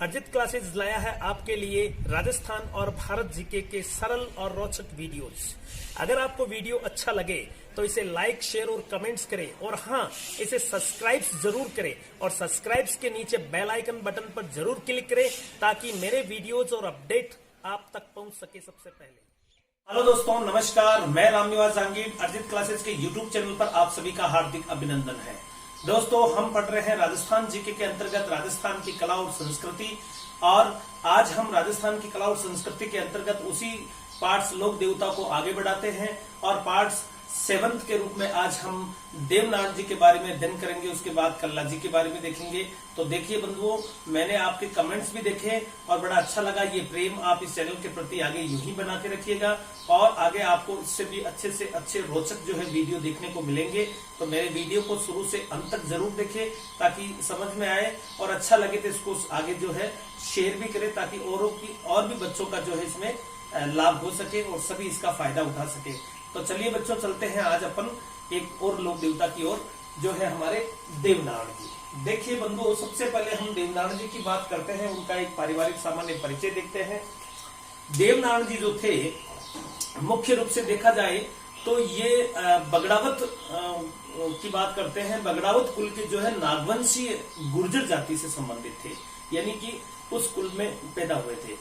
अर्जित क्लासेस लाया है आपके लिए राजस्थान और भारत जीके के सरल और रोचक वीडियोस। अगर आपको वीडियो अच्छा लगे तो इसे लाइक, शेयर और कमेंट्स करें और हाँ, इसे सब्सक्राइब जरूर करें और सब्सक्राइब के नीचे बेल आइकन बटन पर जरूर क्लिक करें ताकि मेरे वीडियोस और अपडेट आप तक पहुंच सके सबसे पहले। हेलो दोस्तों, नमस्कार। मैं रामनिवास जहांगीर अर्जित क्लासेस के यूट्यूब चैनल पर आप सभी का हार्दिक अभिनंदन है। दोस्तों, हम पढ़ रहे हैं राजस्थान जीके के अंतर्गत राजस्थान की कला और संस्कृति, और आज हम राजस्थान की कला और संस्कृति के अंतर्गत उसी पार्ट्स लोक देवता को आगे बढ़ाते हैं और पार्ट्स 7th के रूप में आज हम देवनारायण जी के बारे में अध्ययन करेंगे। उसके बाद कल्ला जी के बारे में देखेंगे। तो देखिए बंधुओं, मैंने आपके कमेंट्स भी देखे और बड़ा अच्छा लगा। ये प्रेम आप इस चैनल के प्रति आगे यूं ही बना के रखिएगा और आगे आपको इससे भी अच्छे से अच्छे रोचक जो है वीडियो देखने को मिलेंगे। तो मेरे वीडियो को शुरू से अंत तक जरूर देखें ताकि समझ में आए और अच्छा लगे तो इसको आगे जो है शेयर भी करें ताकि और भी बच्चों का जो है इसमें लाभ हो सके और सभी इसका फायदा उठा सके। तो चलिए बच्चों, चलते हैं आज अपन एक और लोक देवता की ओर, जो है हमारे देवनारायण जी। देखिए बंधुओं, सबसे पहले हम देवनारायण जी की बात करते हैं, उनका एक पारिवारिक सामान्य परिचय देखते हैं। देवनारायण जी जो थे, मुख्य रूप से देखा जाए तो ये बगड़ावत की बात करते हैं। बगड़ावत कुल के जो है नागवंशीय गुर्जर जाति से संबंधित थे, यानी कि उस कुल में पैदा हुए थे।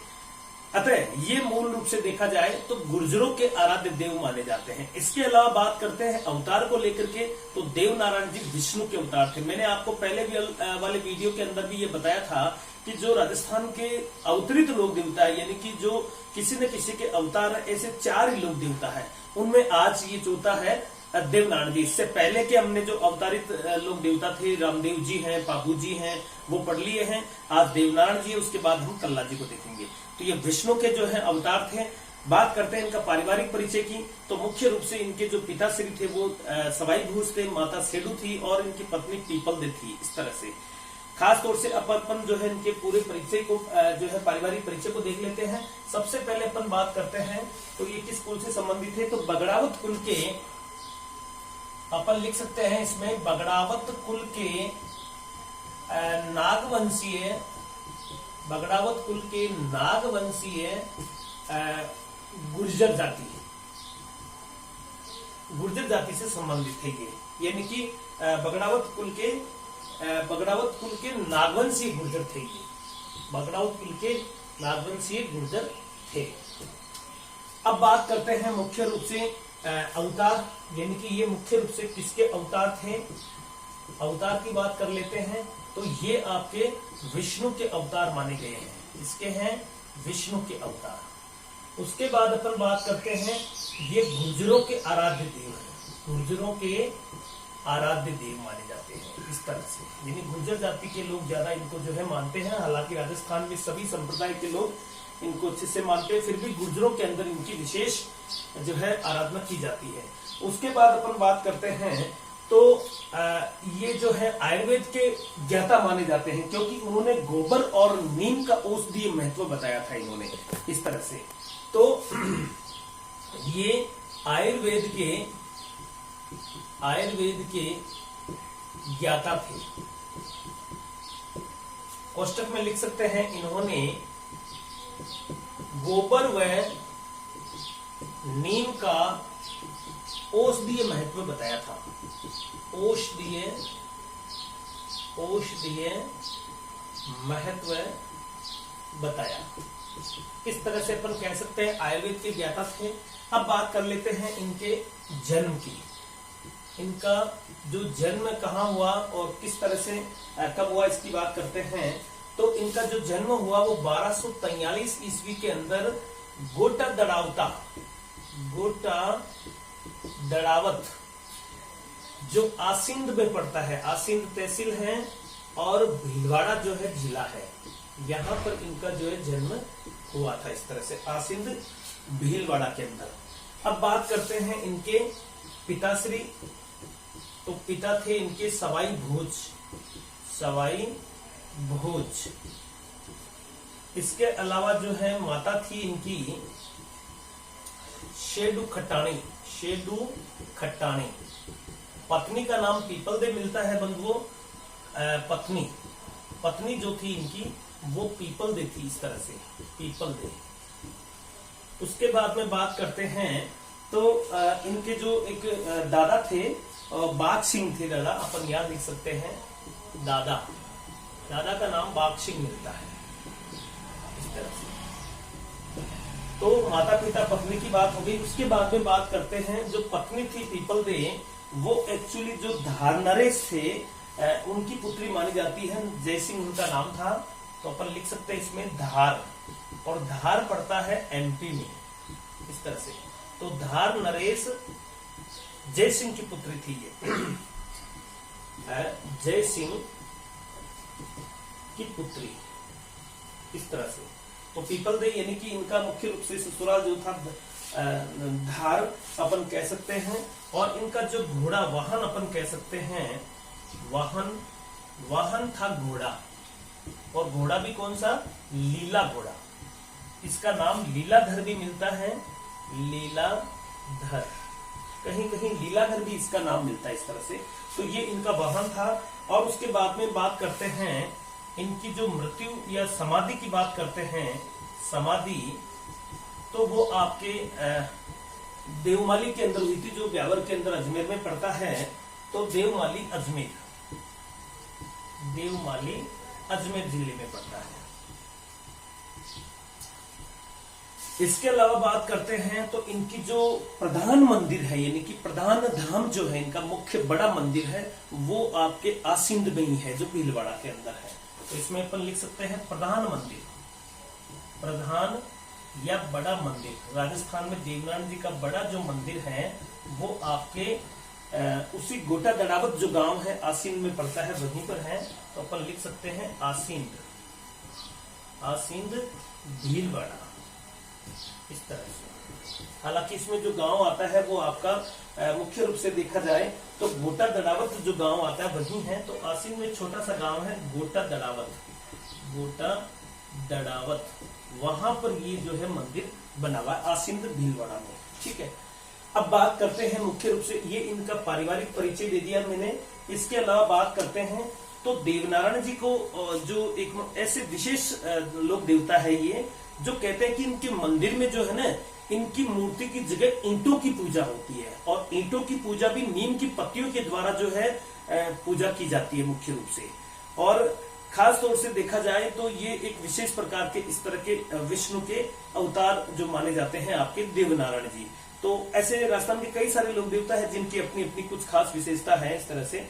अतः ये मूल रूप से देखा जाए तो गुर्जरों के आराध्य देव माने जाते हैं। इसके अलावा बात करते हैं अवतार को लेकर के, तो देवनारायण जी विष्णु के अवतार थे। मैंने आपको पहले भी वाले वीडियो के अंदर भी ये बताया था कि जो राजस्थान के अवतरित लोक देवता है, यानी कि जो किसी न किसी के अवतार है, ऐसे 4 ही लोक देवता है। उनमें आज ये चौथा है देवनारायण जी। इससे पहले के हमने जो अवतारित लोक देवता थे, रामदेव जी हैं, पापू जी हैं, वो पढ़ लिए हैं। आज देवनारायण जी, उसके बाद हम कल्ला जी को देखेंगे। तो ये विष्णु के जो है अवतार थे। बात करते हैं इनका पारिवारिक परिचय की, तो मुख्य रूप से इनके जो पिताश्री थे वो सवाई भूज थे, माता सेडू थी और इनकी पत्नी पीपलदे थी। इस तरह से खास तौर से अपन जो है इनके पूरे परिचय को जो है पारिवारिक परिचय को देख लेते हैं। सबसे पहले अपन बात करते हैं तो ये किस कुल से संबंधित है, तो बगड़ावत कुल के अपन लिख सकते हैं इसमें, बगड़ावत कुल के नागवंशीय, बगड़ावत कुल के नागवंशीय गुर्जर जाति से संबंधित है ये, यानी कि बगड़ावत कुल के नागवंशीय गुर्जर थे ये, बगड़ावत कुल के नागवंशीय गुर्जर थे। अब बात करते हैं मुख्य रूप से अवतार, यानी कि ये मुख्य रूप से किसके अवतार थे। अवतार की बात कर लेते हैं, तो ये आपके विष्णु के अवतार माने गए हैं। इसके हैं विष्णु के अवतार। उसके बाद अपन बात करते हैं, ये गुर्जरों के आराध्य देव हैं। गुर्जरों के आराध्य देव माने जाते हैं इस तरह से, यानी गुर्जर जाति के लोग ज्यादा इनको जो है मानते हैं। हालांकि राजस्थान में सभी संप्रदाय के लोग इनको अच्छे से मानते हैं, फिर भी गुर्जरों के अंदर इनकी विशेष जो है आराधना की जाती है। उसके बाद अपन बात करते हैं तो ये जो है आयुर्वेद के ज्ञाता माने जाते हैं, क्योंकि उन्होंने गोबर और नीम का औषधीय महत्व बताया था इन्होंने इस तरह से। तो ये आयुर्वेद के ज्ञाता थे। कोष्टक में लिख सकते हैं, इन्होंने गोबर व नीम का औषधीय महत्व बताया था। औषधीय महत्व बताया, इस तरह से अपन कह सकते हैं आयुर्वेद के ज्ञाता थे। अब बात कर लेते हैं इनके जन्म की। इनका जो जन्म कहाँ हुआ और किस तरह से कब हुआ, इसकी बात करते हैं। तो इनका जो जन्म हुआ वो 1243 ईस्वी के अंदर गोटा दड़ावत जो आसिंद में पड़ता है, आसिंद तहसील है और भीलवाड़ा जो है जिला है, यहाँ पर इनका जो है जन्म हुआ था। इस तरह से आसिंद भीलवाड़ा के अंदर। अब बात करते हैं इनके पिताश्री, तो पिता थे इनके सवाई भोज। इसके अलावा जो है माता थी इनकी शेडू खट्टाणी। पत्नी का नाम पीपलदे मिलता है बंधुओं। पत्नी जो थी इनकी वो पीपल दे थी, इस तरह से पीपल दे। उसके बाद में बात करते हैं तो इनके जो एक दादा थे बाघ सिंह थे दादा, अपन याद लिख सकते हैं दादा, दादा का नाम बाघ सिंह मिलता है इस तरह से। तो माता पिता पत्नी की बात हो गई। उसके बाद में बात करते हैं जो पत्नी थी पीपल दे, वो एक्चुअली जो धार नरेश थे उनकी पुत्री मानी जाती है, जयसिंह उनका नाम था। तो अपन लिख सकते हैं इसमें धार, और धार पड़ता है एमपी में इस तरह से। तो धार नरेश जयसिंह की पुत्री थी ये जयसिंह की पुत्री इस तरह से। तो पीपल दे यानी कि इनका मुख्य रूप से ससुराल जो था धार अपन कह सकते हैं, और इनका जो घोड़ा वाहन अपन कह सकते हैं वाहन था घोड़ा, और घोड़ा भी कौन सा, लीला घोड़ा। इसका नाम लीलाधर भी मिलता है, लीलाधर, कहीं कहीं लीलाधर भी इसका नाम मिलता है इस तरह से। तो ये इनका वाहन था। और उसके बाद में बात करते हैं इनकी जो मृत्यु या समाधि की बात करते हैं, समाधि तो वो आपके देवमाली के अंदर हुई थी, जो ब्यावर के अंदर अजमेर में पड़ता है। तो देवमाली अजमेर, देवमाली अजमेर जिले में पड़ता है। इसके अलावा बात करते हैं तो इनकी जो प्रधान मंदिर है यानी कि प्रधान धाम जो है, इनका मुख्य बड़ा मंदिर है, वो आपके आसिंद में ही है, जो भीलवाड़ा के अंदर है। तो इसमें अपन लिख सकते हैं प्रधान मंदिर, प्रधान या बड़ा मंदिर। राजस्थान में देवनारायण जी का बड़ा जो मंदिर है वो आपके उसी गोटा दड़ावत जो गांव है आसिंद में पड़ता है, वहीं पर है। तो अपन लिख सकते हैं आसिंद, आसिंद भीलवाड़ा इस तरह से। हालांकि इसमें जो गांव आता है वो आपका मुख्य रूप से देखा जाए तो गोटा दड़ावत जो गांव आता है वही है। तो आसिंद में छोटा सा गांव है गोटा दड़ावत, गोटा दड़ावत, वहां पर ये जो है मंदिर बना हुआ है आसिंद भीलवाड़ा में। ठीक है, अब बात करते हैं मुख्य रूप से, ये इनका पारिवारिक परिचय दे दिया मैंने। इसके अलावा बात करते हैं तो देवनारायण जी को जो एक ऐसे विशेष लोक देवता है ये, जो कहते हैं कि इनके मंदिर में जो है ना, इनकी मूर्ति की जगह ईंटों की पूजा होती है, और ईंटों की पूजा भी नीम की पत्तियों के द्वारा जो है पूजा की जाती है मुख्य रूप से। और खास तौर से देखा जाए तो ये एक विशेष प्रकार के इस तरह के विष्णु के अवतार जो माने जाते हैं आपके देवनारायण जी। तो ऐसे राजस्थान के कई सारे लोक देवता है जिनकी अपनी अपनी कुछ खास विशेषता है इस तरह से।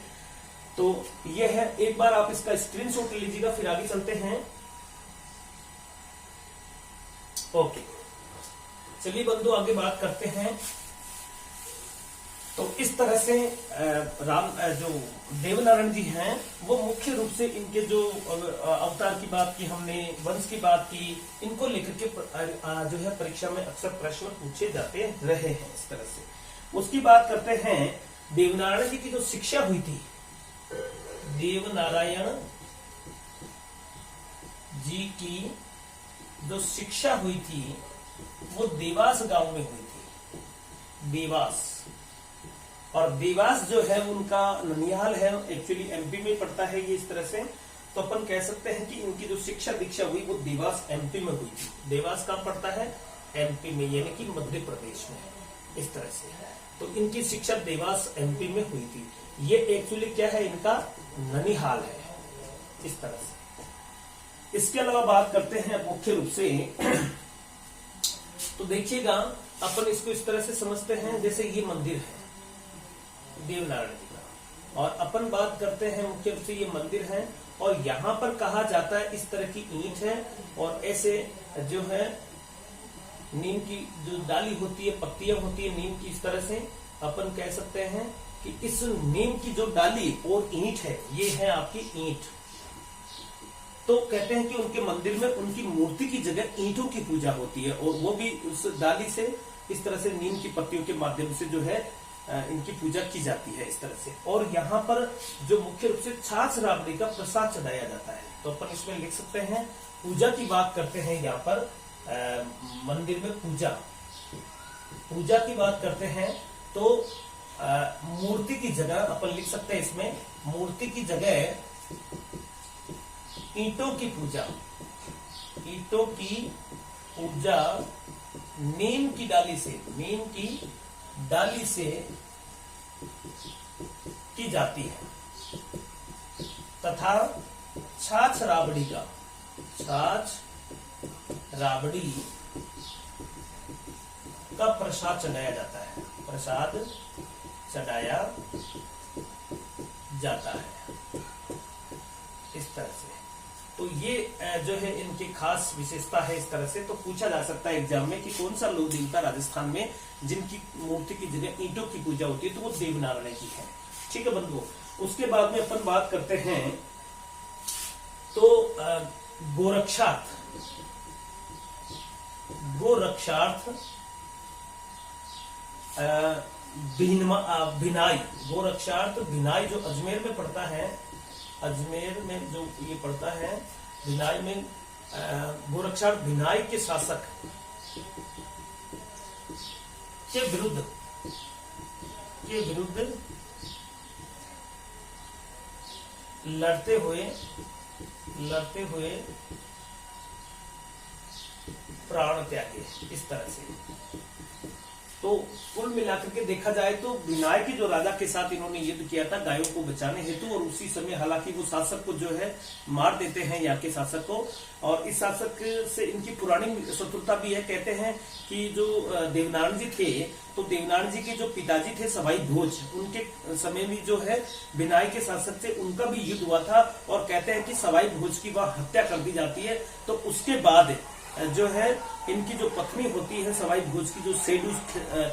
तो ये है, एक बार आप इसका स्क्रीनशॉट ले लीजिएगा, फिर आगे चलते हैं। ओके, चलिए बंधु आगे बात करते हैं। तो इस तरह से जो देवनारायण जी हैं वो मुख्य रूप से इनके जो अवतार की बात की हमने, वंश की बात की, इनको लेकर के जो है परीक्षा में अक्सर प्रश्न पूछे जाते रहे हैं इस तरह से। उसकी बात करते हैं देवनारायण जी की जो शिक्षा हुई थी, देवनारायण जी की जो शिक्षा हुई थी वो देवास गांव में हुई थी, देवास। और देवास जो है उनका ननिहाल है, एक्चुअली एमपी में पड़ता है ये इस तरह से। तो अपन कह सकते हैं कि इनकी जो शिक्षा दीक्षा हुई वो देवास एमपी में हुई थी। देवास कहां पड़ता है, एमपी में, यानी कि मध्य प्रदेश में इस तरह से। तो इनकी शिक्षा देवास एमपी में हुई थी। ये एक्चुअली क्या है, इनका ननिहाल है इस तरह से। इसके अलावा बात करते हैं मुख्य रूप से तो देखिएगा अपन इसको इस तरह से समझते हैं, जैसे ये मंदिर है देवनारायण जी का, और अपन बात करते हैं मुख्य रूप से ये मंदिर है, और यहाँ पर कहा जाता है इस तरह की ईंट है, और ऐसे जो है नीम की जो डाली होती है, पत्तियां होती है नीम की, इस तरह से अपन कह सकते हैं कि इस नीम की जो डाली और ईंट है, ये है आपकी ईंट। तो कहते हैं कि उनके मंदिर में उनकी मूर्ति की जगह ईंटों की पूजा होती है, और वो भी उस डाली से इस तरह से नीम की पत्तियों के माध्यम से जो है इनकी पूजा की जाती है इस तरह से। और यहाँ पर जो मुख्य रूप से छाछ राबड़ी का प्रसाद चढ़ाया जाता है। तो अपन इसमें लिख सकते हैं, पूजा की बात करते हैं यहाँ पर मंदिर में पूजा की बात करते हैं तो मूर्ति की जगह अपन लिख सकते हैं इसमें, मूर्ति की जगह ईंटों की पूजा, ईंटों की पूजा नीम की डाली से की जाती है तथा छाछ राबड़ी का प्रसाद चढ़ाया जाता है इस तरह से। तो ये जो है इनकी खास विशेषता है इस तरह से। तो पूछा जा सकता है एग्जाम में कि कौन सा लोक देवता राजस्थान में जिनकी मूर्ति की जगह ईंटों की पूजा होती है, तो वो देवनारायण की है। ठीक है बंधुओं, उसके बाद में अपन बात करते हैं तो गोरक्षार्थ भिनाई जो अजमेर में पड़ता है, अजमेर में जो ये पड़ता है भिनाई में, गोरक्षार्थ भिनाई के शासक के विरुद्ध लड़ते हुए प्राण त्यागे, इस तरह से। तो कुल मिलाकर के देखा जाए तो भिनाई के जो राजा के साथ इन्होंने युद्ध किया था गायों को बचाने हेतु, और उसी समय हालांकि वो शासक को जो है मार देते हैं यहाँ के शासक को। और इस शासक से इनकी पुरानी शत्रुता भी है। कहते हैं कि जो देवनारायण जी थे, तो देवनारायण जी के जो पिताजी थे सवाई भोज, उनके समय में जो है भिनाई के शासक से उनका भी युद्ध हुआ था। और कहते हैं कि सवाई भोज की वह हत्या कर दी जाती है। तो उसके बाद जो है इनकी जो पत्नी होती है सवाई भोज की, जो सेडू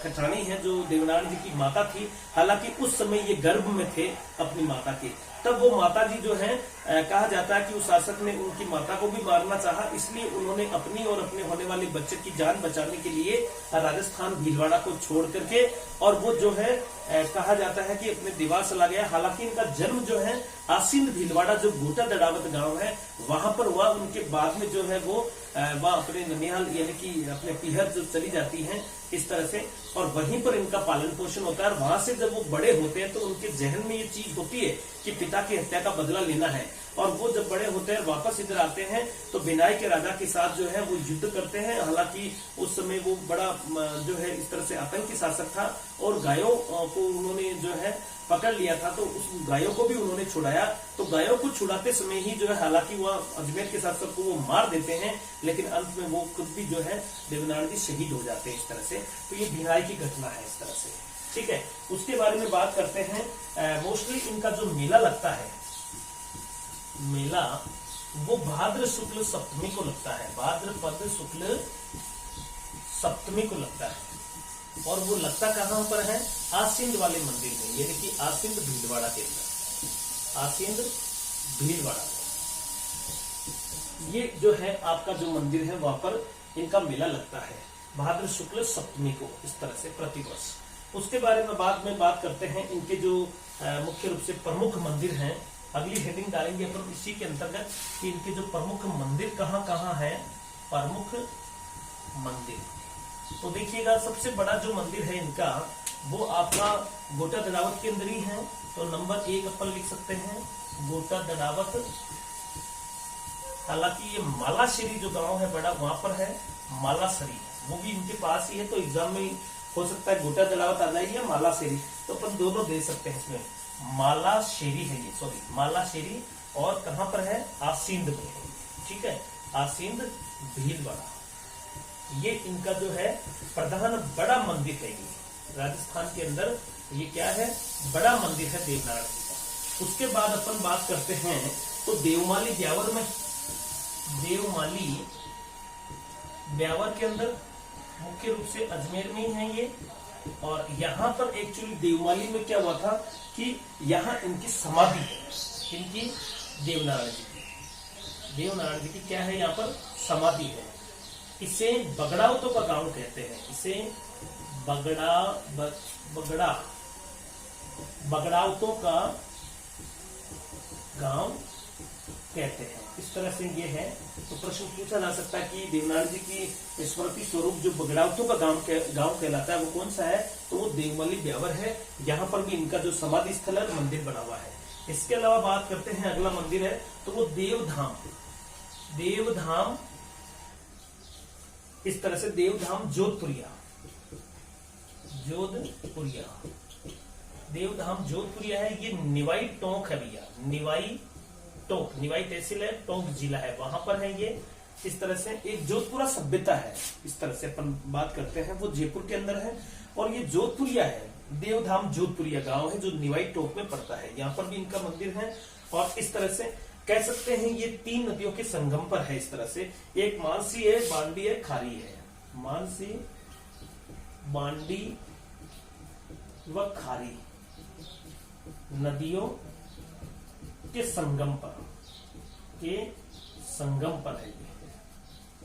खटानी है, जो देवनारायण जी की माता थी, हालांकि उस समय ये गर्भ में थे अपनी माता के, तब वो माता जी जो है कहा जाता है कि उस शासक ने उनकी माता को भी मारना चाहा, इसलिए उन्होंने अपनी और अपने होने वाले बच्चे की जान बचाने के लिए राजस्थान भीलवाड़ा को छोड़ करके, और वो जो है कहा जाता है कि अपने देवास चला गया। हालांकि इनका जन्म जो है आसीन भीलवाड़ा जो गोटा दड़ावत गांव है वहां पर हुआ। उनके बाद में जो है वो वह अपने ननिहाल यानी कि अपने पीहर जो चली जाती हैं इस तरह से, और वहीं पर इनका पालन पोषण होता है। और वहां से जब वो बड़े होते हैं तो उनके जहन में ये चीज होती है कि पिता की हत्या का बदला लेना है, और वो जब बड़े होते हैं वापस इधर आते हैं तो भिनाई के राजा के साथ जो है वो युद्ध करते हैं। हालांकि उस समय वो बड़ा जो है इस तरह से आतंकी शासक था, और गायों को उन्होंने जो है पकड़ लिया था, तो उस गायों को भी उन्होंने छुड़ाया। तो गायों को छुड़ाते समय ही जो है हालांकि वह अजमेर के शासक को वो मार देते हैं, लेकिन अंत में वो खुद भी जो है देवनारायण जी शहीद हो जाते हैं इस तरह से। तो ये भिनाई की घटना है इस तरह से। ठीक है, उसके बारे में बात करते हैं। मोस्टली इनका जो मेला लगता है, मेला वो भाद्र शुक्ल सप्तमी को लगता है, भाद्रपद शुक्ल सप्तमी को लगता है। और वो लगता कहां पर है? आसींद वाले मंदिर में, यानी कि आसींद भीलवाड़ा के अंदर, आसींद भीलवाड़ा। ये जो है आपका जो मंदिर है वहां पर इनका मेला लगता है भाद्र शुक्ल सप्तमी को, इस तरह से प्रतिवर्ष। उसके बारे में बाद में बात करते हैं। इनके जो मुख्य रूप से प्रमुख मंदिर हैं, अगली हेडिंग डालेंगे अपन इसी के अंतर्गत कि इनके जो प्रमुख मंदिर कहाँ कहाँ है। प्रमुख मंदिर तो देखिएगा, सबसे बड़ा जो मंदिर है इनका वो आपका गोटा दड़ावत के अंदर ही है। तो नंबर 1 अपन लिख सकते हैं गोटा दड़ावत। हालांकि ये मालाशेरी जो गांव है बड़ा, वहां पर है मालाशेरी, वो भी इनके पास ही है। तो एग्जाम में हो सकता है गोटा दड़ावत आ जाएगी या मालाशेरी, तो अपन दोनों दे सकते हैं इसमें। मालाशेरी है ये, सॉरी मालाशेरी, और कहां पर है? आसींद में। ठीक है, आसींद भीलवाड़ा। ये इनका जो है प्रधान बड़ा मंदिर है ये राजस्थान के अंदर। ये क्या है? बड़ा मंदिर है देवनारायण जी का। उसके बाद अपन बात करते हैं तो देवमाली ब्यावर में, देवमाली ब्यावर के अंदर मुख्य रूप से अजमेर में ही है ये। और यहाँ पर एक्चुअली देवमाली में क्या हुआ था कि यहाँ इनकी समाधि है, इनकी देवनारायण जी की, देवनारायण जी की क्या है यहाँ पर समाधि है। इसे बगड़ावतों का गांव कहते हैं, इसे बगड़ावतों का गांव कहते हैं, इस तरह से ये है। तो प्रश्न पूछा जा सकता है कि देवनारायण जी की स्मृति स्वरूप जो बगड़ावतों का गांव कहलाता है वो कौन सा है? तो वो देवमाली ब्यावर है। यहाँ पर भी इनका जो समाधि स्थल है मंदिर बना हुआ है। इसके अलावा बात करते हैं, अगला मंदिर है तो वो देवधाम। देवधाम इस तरह से देवधाम जोधपुरिया, देवधाम जोधपुरिया है। ये निवाई टोंक है भैया, निवाई टोंक, निवाई तहसील है, टोंक जिला है, वहां पर है ये। इस तरह से एक जोधपुरा सभ्यता है, इस तरह से अपन बात करते हैं, वो जयपुर के अंदर है। और ये जोधपुरिया है, देवधाम जोधपुरिया गांव है जो निवाई टोंक में पड़ता है, यहाँ पर भी इनका मंदिर है। और इस तरह से कह सकते हैं ये 3 नदियों के संगम पर है। इस तरह से एक मानसी है, बांडी है, खारी है, मानसी, बांडी व खारी नदियों के संगम पर है ये,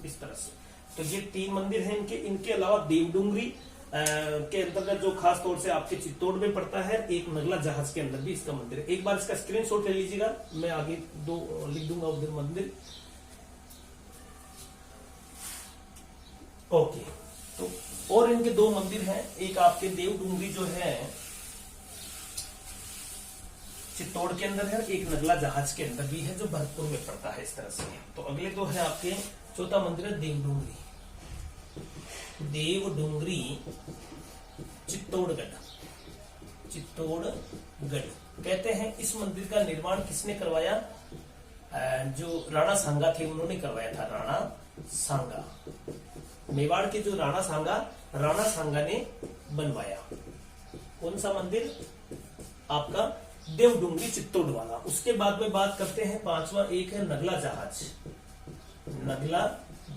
इस तरह से। तो ये 3 मंदिर हैं इनके। इनके अलावा देवडुंगरी के अंतर्गत जो खास तौर से आपके चित्तौड़ में पड़ता है, एक नगला जहाज के अंदर भी इसका मंदिर है। एक बार इसका स्क्रीनशॉट ले लीजिएगा, मैं आगे 2 लिख दूंगा उधर मंदिर। ओके, तो और इनके 2 मंदिर हैं, एक आपके देवडुंगरी जो है चित्तौड़ के अंदर है, एक नगला जहाज के अंदर भी है जो भरतपुर में पड़ता है, इस तरह से। तो अगले 2 है आपके, चौथा मंदिर है देवडुंगरी, चित्तौड़गढ़ कहते हैं। इस मंदिर का निर्माण किसने करवाया? जो राणा सांगा थे उन्होंने करवाया था, राणा सांगा, मेवाड़ के जो राणा सांगा ने बनवाया। कौन सा मंदिर? आपका देवडुंगरी चित्तौड़ वाला। उसके बाद में बात करते हैं 5वां, एक है नगला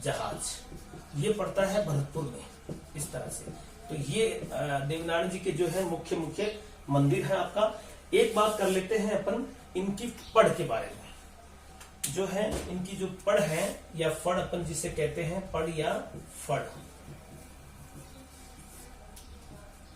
जहाज, ये पड़ता है भरतपुर में, इस तरह से। तो ये देवनारायण जी के जो है मुख्य मंदिर है आपका। एक बात कर लेते हैं अपन इनकी पढ़ के बारे में, जो है इनकी जो पढ़ है या फड़ अपन जिसे कहते हैं, पढ़ या फड़,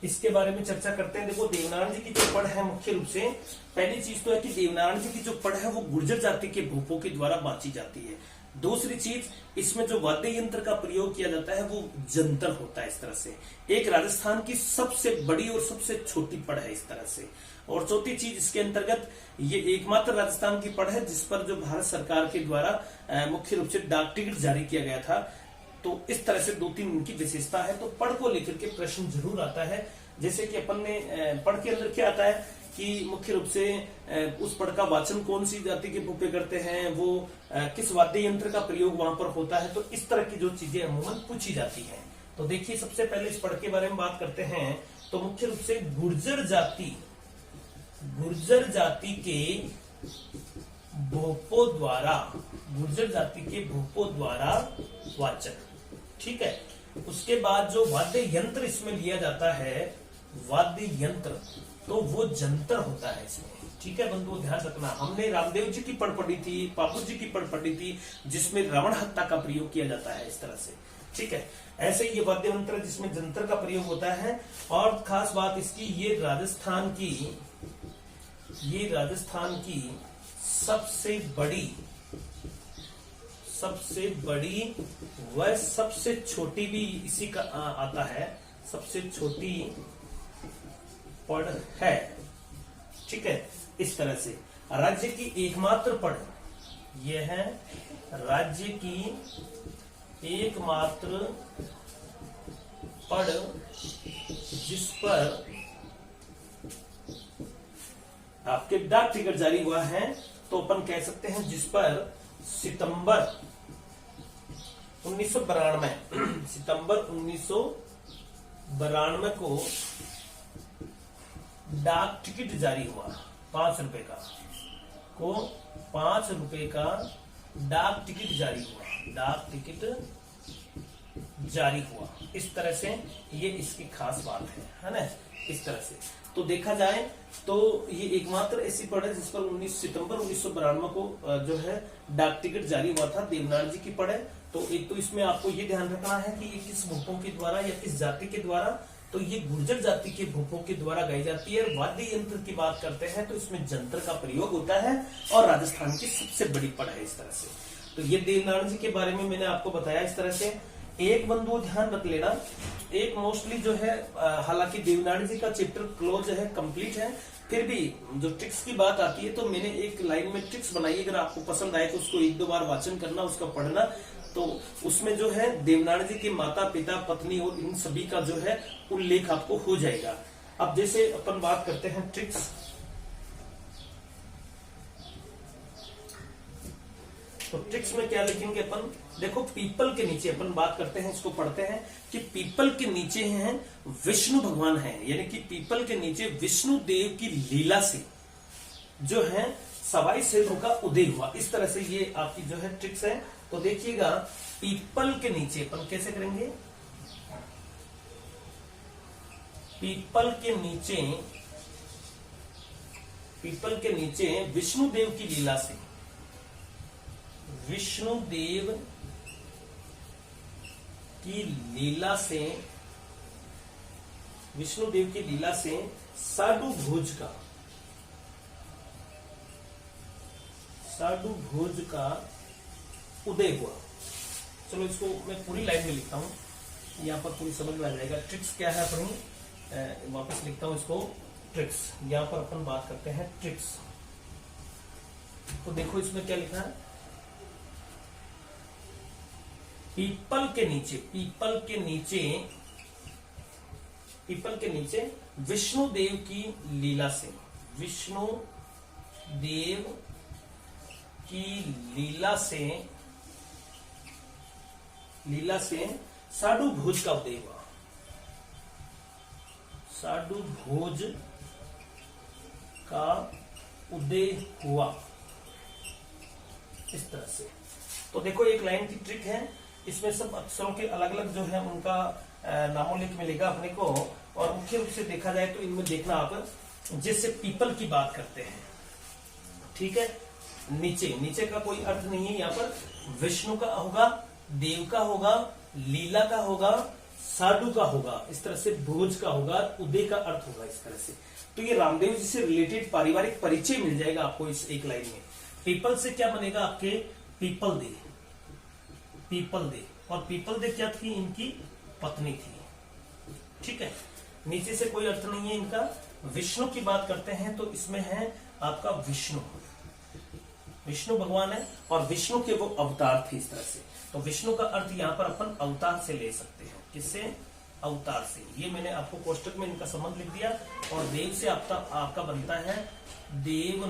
इसके बारे में चर्चा करते हैं। देखो, देवनारायण जी की जो पढ़ है, मुख्य रूप से पहली चीज तो है कि देवनारायण जी की जो पढ़ है वो गुर्जर जाति के भूपों के द्वारा बांची जाती है। दूसरी चीज, इसमें जो वाद्य यंत्र का प्रयोग किया जाता है वो जंतर होता है, इस तरह से। एक राजस्थान की सबसे बड़ी और सबसे छोटी पढ़ है, इस तरह से। और चौथी चीज, इसके अंतर्गत ये एकमात्र राजस्थान की पढ़ है जिस पर जो भारत सरकार के द्वारा मुख्य रूप से डाक टिकट जारी किया गया था। तो इस तरह से 2-3 इनकी विशेषता है। तो पढ़ को लेकर के प्रश्न जरूर आता है, जैसे कि अपन ने पढ़ के अंदर क्या आता है कि मुख्य रूप से उस पढ़ का वाचन कौन सी जाति के भूपे करते हैं, वो किस वाद्य यंत्र का प्रयोग वहां पर होता है। तो इस तरह की जो चीजें अमूमन पूछी जाती हैं। तो देखिए, सबसे पहले इस पढ़ के बारे में बात करते हैं। तो मुख्य रूप से गुर्जर जाति के भूपों द्वारा वाचन, ठीक है। उसके बाद जो वाद्य यंत्र इसमें लिया जाता है, वाद्य यंत्र, तो वो जंतर होता है इसमें, ठीक है बंधुओं, ध्यान रखना। हमने रामदेव जी की पढ़ पढ़ी थी, पापू जी की पढ़ पढ़ी थी, जिसमें रावण हत्या का प्रयोग किया जाता है, इस तरह से, ठीक है। ऐसे ही ये वाद्य यंत्र जिसमें जंतर का प्रयोग होता है। और खास बात इसकी, ये राजस्थान की सबसे बड़ी व सबसे छोटी भी इसी का आता है, सबसे छोटी पढ़ है, ठीक है। इस तरह से राज्य की एकमात्र पढ़, यह है राज्य की एकमात्र पढ़ जिस पर आपके डाक टिकट जारी हुआ है। तो अपन कह सकते हैं जिस पर सितंबर 1992 को डाक टिकट जारी हुआ, 5 रुपए का, को 5 रुपए का डाक टिकट जारी हुआ, इस तरह से। ये इसकी खास बात है ना, इस तरह से। तो देखा जाए तो ये एकमात्र ऐसी पढ़ है जिस पर 19 सितंबर 1992 को जो है डाक टिकट जारी हुआ था, देवनारायण जी की पढ़ है। तो एक तो इसमें आपको ये ध्यान रखना है कि ये किस भूपों के द्वारा या किस जाति के द्वारा, तो ये गुर्जर जाति के भूपों के द्वारा गाई जाती है। वाद्य यंत्र की बात करते हैं तो इसमें जंतर का प्रयोग होता है और राजस्थान की सबसे बड़ी पढ़ है, इस तरह से। तो ये देवनारायण जी के बारे में मैंने आपको बताया, इस तरह से। एक बंधु ध्यान रख लेना, एक मोस्टली जो है, हालांकि देवनारायण जी का चैप्टर क्लोज है, कंप्लीट है, फिर भी जो ट्रिक्स की बात आती है तो मैंने एक लाइन में ट्रिक्स बनाई। अगर आपको पसंद आए तो उसको 1-2 बार वाचन करना, उसका पढ़ना, तो उसमें जो है देवनारायण जी के माता पिता पत्नी और इन सभी का जो है उल्लेख आपको हो जाएगा। अब जैसे अपन बात करते हैं ट्रिक्स, तो ट्रिक्स में क्या लिखेंगे अपन, देखो पीपल के नीचे अपन बात करते हैं, इसको पढ़ते हैं कि पीपल के नीचे हैं विष्णु भगवान हैं, यानी कि पीपल के नीचे विष्णु देव की लीला से जो है सवाई सेठों का उदय हुआ। इस तरह से ये आपकी जो है ट्रिक्स है। तो देखिएगा पीपल के नीचे अपन कैसे करेंगे, पीपल के नीचे विष्णु देव की लीला से, विष्णु देव की लीला से साडू भोज का उदय हुआ। चलो इसको मैं पूरी लाइन में लिखता हूं, यहां पर पूरी समझ में आ जाएगा। ट्रिक्स क्या है अपनी, वापस लिखता हूं इसको, ट्रिक्स। यहां पर अपन बात करते हैं ट्रिक्स। तो देखो इसमें क्या लिखा है, पीपल के नीचे विष्णु देव की लीला से साडू भोज का उदय हुआ। साडू भोज का उदय हुआ, इस तरह से। तो देखो एक लाइन की ट्रिक है, इसमें सब अक्षरों के अलग अलग जो है उनका नामोल्लेख मिलेगा अपने को। और मुख्य रूप से देखा जाए तो इनमें देखना आप, जैसे पीपल की बात करते हैं, ठीक है, नीचे का कोई अर्थ नहीं है, यहाँ पर विष्णु का होगा, देव का होगा, लीला का होगा, साडू का होगा, इस तरह से भोज का होगा, उदय का अर्थ होगा, इस तरह से। तो ये रामदेव जी से रिलेटेड पारिवारिक परिचय मिल जाएगा आपको इस एक लाइन में। पीपल से क्या बनेगा आपके, पीपल दे, और पीपल दे क्या थी, इनकी पत्नी थी, ठीक है। नीचे से कोई अर्थ नहीं है इनका। विष्णु की बात करते हैं तो इसमें है आपका विष्णु भगवान है, और विष्णु के वो अवतार थे, इस तरह से। तो विष्णु का अर्थ यहाँ पर अपन अवतार से ले सकते हैं, किससे, अवतार से। ये मैंने आपको कोष्टक में इनका संबंध लिख दिया। और देव से आपका बनता है देव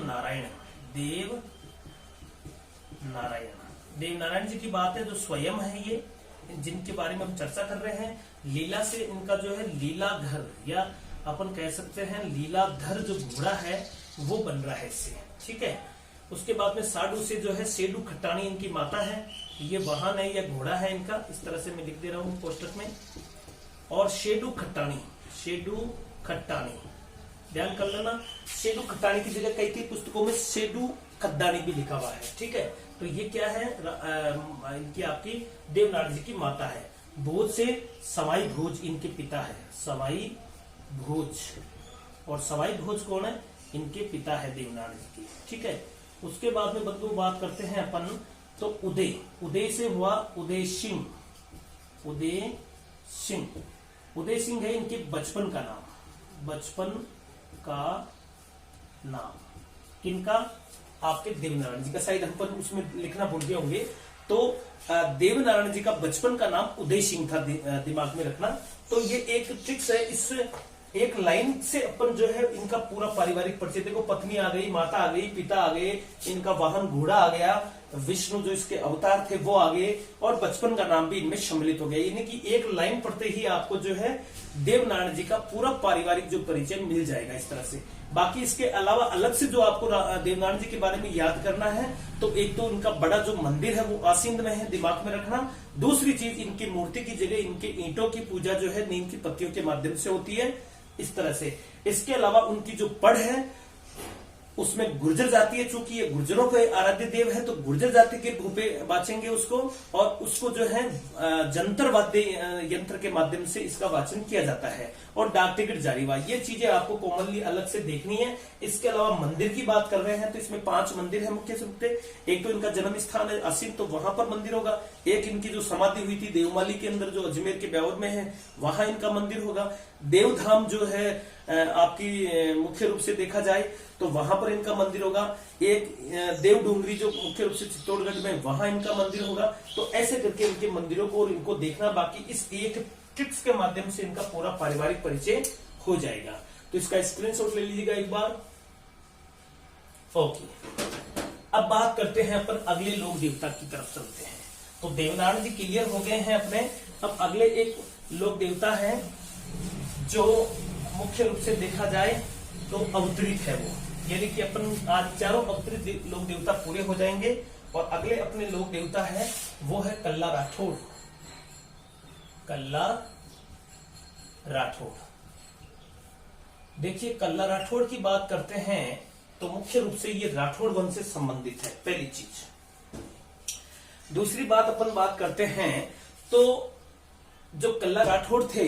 नारायण जी की बात है, जो स्वयं है ये, जिनके बारे में हम चर्चा कर रहे हैं। लीला से इनका जो है लीलाधर, या अपन कह सकते हैं लीलाधर जो घोड़ा है वो बन रहा है इससे, ठीक है। उसके बाद में साडू से जो है सेडू खट्टानी इनकी माता है, ये वाहन है या घोड़ा है इनका, इस तरह से मैं लिख दे रहा हूं कोष्टक में। और शेडू खट्टानी ध्यान कर लेना, शेडू खट्टानी की जगह कई कई पुस्तकों में शेडू खद्दानी भी लिखा हुआ है, ठीक है। तो ये क्या है, इनकी आपकी देवनारायण जी की माता है। भोज से सवाई भोज इनके पिता है, सवाई भोज, और सवाई भोज कौन है, इनके पिता है देवनारायण जी की, ठीक है। उसके बाद में बंधु बात करते हैं अपन, तो उदय से हुआ उदय सिंह है इनके बचपन का नाम, किनका, आपके देवनारायण जी का। शायद हम पर उसमें लिखना भूल गए होंगे। तो देवनारायण जी का बचपन का नाम उदय सिंह था, दिमाग में रखना। तो ये एक ट्रिक्स है, इस एक लाइन से अपन जो है इनका पूरा पारिवारिक परिचय, देखो पत्नी आ गई, माता आ गई, पिता आ गए, इनका वाहन घोड़ा आ गया, विष्णु जो इसके अवतार थे वो आ गए, और बचपन का नाम भी इनमें सम्मिलित हो गया। यानी कि एक लाइन पढ़ते ही आपको जो है देवनारायण जी का पूरा पारिवारिक जो परिचय मिल जाएगा, इस तरह से। बाकी इसके अलावा अलग से जो आपको देवनारायण जी के बारे में याद करना है, तो एक तो इनका बड़ा जो मंदिर है वो आसींद में है, दिमाग में रखना। दूसरी चीज, इनकी मूर्ति की जगह इनके ईंटों की पूजा जो है नीम की पत्तियों के माध्यम से होती है, इस तरह से। इसके अलावा उनकी जो पढ़ है उसमें गुर्जर जाति है, चूंकि ये गुर्जरों के आराध्य देव है, तो गुर्जर जाति के रूप में बाचेंगे उसको, और उसको जो है जंतर वाद्य यंत्र के माध्यम से इसका वाचन किया जाता है। और डाक टिकट जारी हुआ, ये चीजें आपको कॉमनली अलग से देखनी है। इसके अलावा मंदिर की बात कर रहे हैं तो इसमें 5 मंदिर है मुख्य रूप से। एक तो इनका जन्म स्थान है असीम, तो वहां पर मंदिर होगा। एक इनकी जो समाधि हुई थी देवमाली के अंदर, जो अजमेर के ब्यावर में है, वहां इनका मंदिर होगा। देवधाम जो है आपकी मुख्य रूप से देखा जाए तो वहां पर इनका मंदिर होगा। एक देवडूंगरी जो मुख्य रूप से चित्तौड़गढ़ में, वहां इनका मंदिर होगा। तो ऐसे करके इनके मंदिरों को और इनको देखना, बाकी इस एक टिप्स के माध्यम से इनका पूरा पारिवारिक परिचय हो जाएगा। तो इसका स्क्रीनशॉट ले लीजिएगा एक बार। ओके, अब बात करते हैं अपन अगले लोक देवता की तरफ चलते हैं। तो देवनारायण जी क्लियर हो गए हैं अपने। अब अगले एक लोक देवता है जो मुख्य रूप से देखा जाए तो अवतरित है वो, यानी कि अपन आज चारों अवतरित लोक देवता पूरे हो जाएंगे। और अगले अपने लोक देवता है वो है कल्ला राठौड़। कल्ला राठौड़, देखिए कल्ला राठौड़ की बात करते हैं तो मुख्य रूप से ये राठौड़ वंश से संबंधित है, पहली चीज। दूसरी बात अपन बात करते हैं तो जो कल्ला राठौड़ थे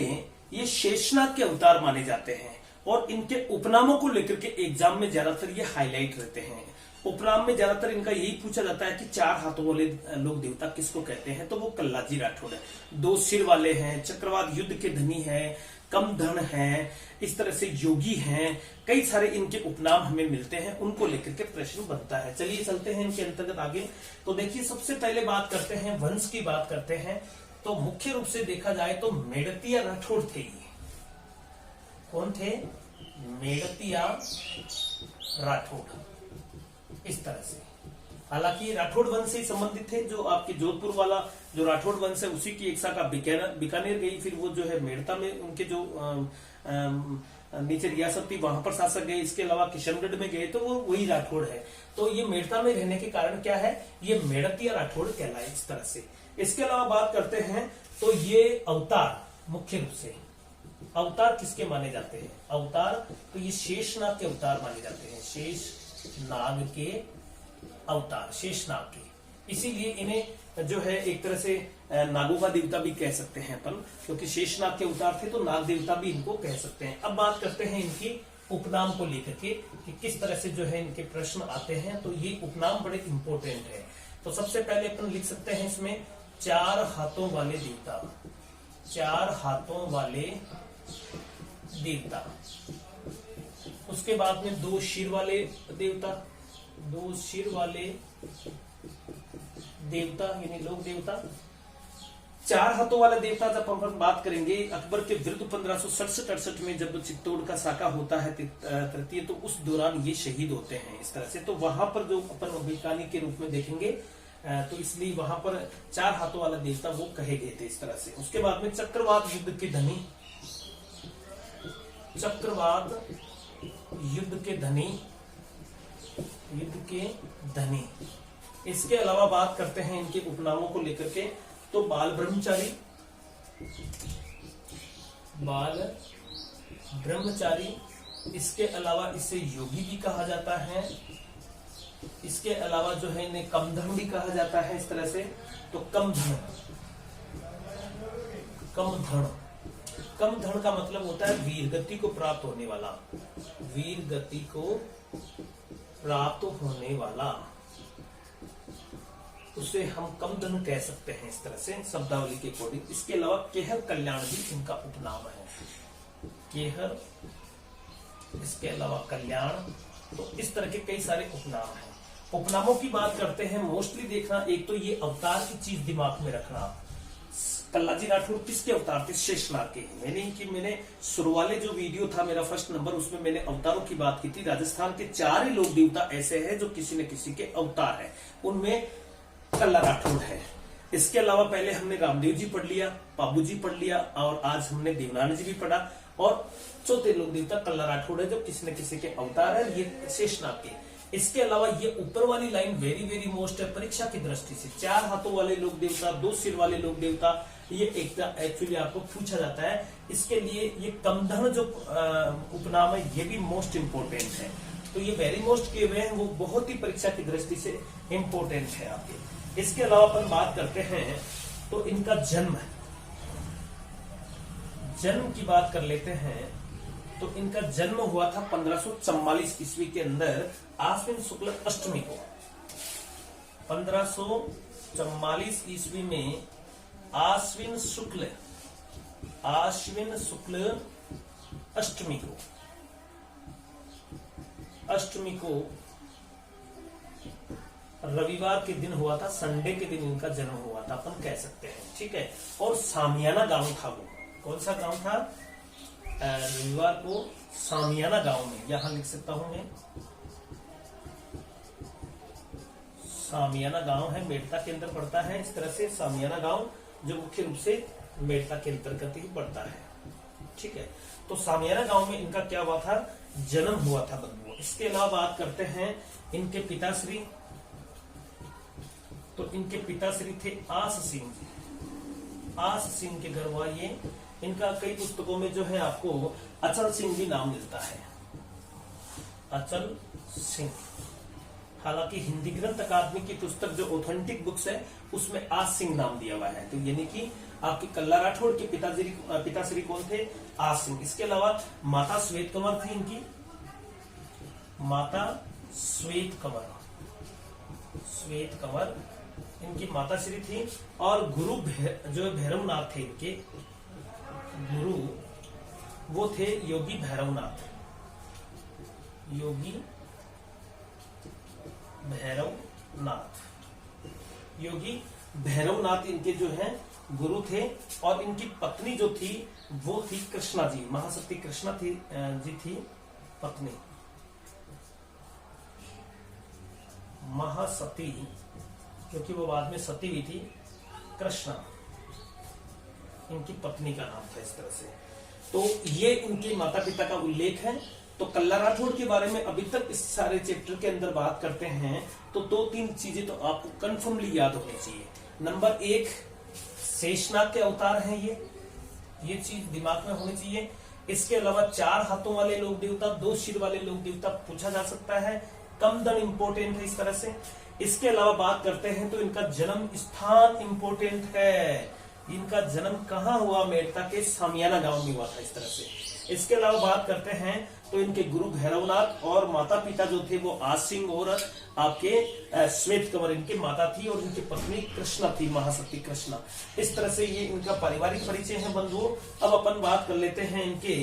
ये शेषनाग के अवतार माने जाते हैं। और इनके उपनामों को लेकर के एग्जाम में ज्यादातर ये हाईलाइट रहते हैं। उपनाम में ज्यादातर इनका यही पूछा जाता है कि 4 हाथों वाले लोक देवता किसको कहते हैं, तो वो कल्लाजी राठौड़ है। 2 सिर वाले हैं, चक्रवात युद्ध के धनी हैं, कम धन है, इस तरह से योगी हैं, कई सारे इनके उपनाम हमें मिलते हैं, उनको लेकर के प्रश्न बनता है। चलिए चलते हैं इनके अंतर्गत आगे। तो देखिए सबसे पहले बात करते हैं वंश की बात करते हैं। तो मुख्य रूप से देखा जाए तो मेड़तिया राठौड़ थे ये। कौन थे? मेड़तिया राठौड़, इस तरह से। हालांकि राठौड़ वंश से संबंधित थे। जो आपके जोधपुर वाला जो राठौड़ वंश है उसी की एक शाखा बीकानेर गई, फिर वो जो है मेड़ता में उनके जो नीचे रियासत थी वहां पर शासक गए। इसके अलावा किशनगढ़ में गए तो वो वही राठौड़ है। तो ये मेड़ता में रहने के कारण क्या है, ये मेड़तिया राठौड़ कहलाए इस तरह से। इसके अलावा बात करते हैं तो ये अवतार, मुख्य रूप से अवतार किसके माने जाते हैं? अवतार तो ये शेषनाग के अवतार माने जाते हैं, शेषनाग के अवतार, शेषनाग के। इसीलिए इन्हें जो है एक तरह से नागों का देवता भी कह सकते हैं अपन, क्योंकि शेषनाग के अवतार थे तो नाग देवता भी इनको कह सकते हैं। अब बात करते हैं इनकी उपनाम को लेकर के कि किस तरह से जो है इनके प्रश्न आते हैं। तो ये उपनाम बड़े इंपॉर्टेंट है। तो सबसे पहले अपन लिख सकते हैं इसमें 4 हाथों वाले देवता, 4 हाथों वाले देवता। उसके बाद में 2 सिर वाले देवता, 2 सिर वाले देवता यानी लोक देवता। 4 हाथों वाला देवता जब अपन बात करेंगे अकबर के विरुद्ध 1567-68 में जब चित्तौड़ का साका होता है तृतीय, तो उस दौरान ये शहीद होते हैं इस तरह से। तो वहां पर जो अपन अभिकानी के रूप में देखेंगे तो इसलिए वहां पर 4 हाथों वाला देवता वो कहे गए थे इस तरह से। उसके बाद में चक्रवात युद्ध के धनी, चक्रवात युद्ध के धनी, युद्ध के धनी। इसके अलावा बात करते हैं इनके उपनामों को लेकर के तो बाल ब्रह्मचारी, बाल ब्रह्मचारी। इसके अलावा इसे योगी भी कहा जाता है। इसके अलावा जो है इन्हें कमधन भी कहा जाता है इस तरह से। तो कमधन, कमधन, कमधन का मतलब होता है वीर गति को प्राप्त होने वाला, वीर गति को प्राप्त होने वाला, उसे हम कमधन कह सकते हैं इस तरह से शब्दावली के अकॉर्डिंग। इसके अलावा केहर कल्याण भी इनका उपनाम है, केहर, इसके अलावा कल्याण। तो इस तरह के कई सारे उपनाम हैं। उपनामों की बात करते हैं, मोस्टली देखना, एक तो ये अवतार की चीज दिमाग में रखना। कल्लाजी राठौड़ किसके अवतार थे? शेषनाग के। मैंने शुरू वाले जो वीडियो था मेरा फर्स्ट नंबर, उसमें मैंने अवतारों की बात की थी। राजस्थान के 4 ही लोक देवता ऐसे हैं जो किसी न किसी के अवतार हैं, उनमें कल्ला राठौड़ है। इसके अलावा पहले हमने रामदेव जी पढ़ लिया, बाबू जी पढ़ लिया, और आज हमने देवनारायण जी भी पढ़ा। और चौथे लोक देवता कल्ला राठौड़ है जो किसी न किसी के अवतार है, ये शेषनाग के। इसके अलावा ये ऊपर वाली लाइन वेरी वेरी मोस्ट है परीक्षा की दृष्टि से। 4 हाथों वाले लोक देवता, 2 सिर वाले लोक देवता, ये एक्चुअली आपको पूछा जाता है। इसके लिए ये कमधन जो उपनाम है ये भी मोस्ट इंपोर्टेंट है। तो ये वेरी मोस्ट किए हुए हैं, वो बहुत ही परीक्षा की दृष्टि से इंपोर्टेंट है आपके। इसके अलावा अपन बात करते हैं तो इनका जन्म, जन्म की बात कर लेते हैं। तो इनका जन्म हुआ था 1544 ईस्वी के अंदर आश्विन शुक्ल अष्टमी को। 1544 ईस्वी में आश्विन शुक्ल अष्टमी को रविवार के दिन हुआ था, संडे के दिन इनका जन्म हुआ था, अपन कह सकते हैं, ठीक है। और सामियाना गांव था वो, कौन सा गांव था? रविवार को सामियाना गांव में, यहां लिख सकता हूं मैं, सामियाना गांव है, मेड़ता के अंदर पड़ता है। इस तरह से सामियाना गांव जो मुख्य रूप से मेड़ता के अंतर्गत ही पड़ता है, ठीक है। तो सामियाना गांव में इनका क्या हुआ था? जन्म हुआ था बंधुओं। इसके अलावा बात करते हैं इनके पिताश्री, तो इनके पिताश्री थे आस सिंह जी। आस सिंह के घर हुआ ये। इनका कई पुस्तकों में जो है आपको अचल सिंह भी नाम मिलता है, अचल सिंह। हालांकि हिंदी ग्रंथ अकादमी की पुस्तक जो ऑथेंटिक बुक्स है उसमें आस सिंह नाम दिया हुआ है, तो यानी कि आपकी कल्ला राठौड़ के पिताश्री कौन थे? आस सिंह। इसके अलावा माता श्वेत कंवर थी इनकी, माता श्वेत कंवर इनकी माताश्री थी। और गुरु जो भैरवनाथ थे इनके गुरु, वो थे योगी भैरवनाथ। योगी भैरवनाथ इनके जो हैं गुरु थे। और इनकी पत्नी जो थी वो थी कृष्णा जी, महासती कृष्णा जी थी पत्नी, महासती, क्योंकि वो बाद में सती भी थी। कृष्णा इनकी पत्नी का नाम था। इस तरह से तो ये इनके माता पिता का उल्लेख है। तो कल्ला राठौड़ के बारे में अभी तक इस सारे चैप्टर के अंदर बात करते हैं तो 2-3 चीजें तो आपको कंफर्मली याद होनी चाहिए। नंबर 1, शेषनाग के अवतार हैं ये चीज दिमाग में होनी चाहिए। इसके अलावा 4 हाथों वाले लोक देवता, 2 सिर वाले लोक देवता पूछा जा सकता है, कम दन इंपोर्टेंट है इस तरह से। इसके अलावा बात करते हैं तो इनका जन्म स्थान इंपोर्टेंट है। इनका जन्म कहाँ हुआ? मेड़ता के सामियाना गांव में हुआ था, इस तरह से। इसके अलावा बात करते हैं तो इनके गुरु भैरवनाथ और माता पिता जो थे वो आस सिंह और आपके श्वेत कंवर इनकी माता थी, और इनकी पत्नी कृष्णा थी, महासती कृष्णा। इस तरह से ये इनका पारिवारिक परिचय है बंधुओं। अब अपन बात कर लेते हैं इनके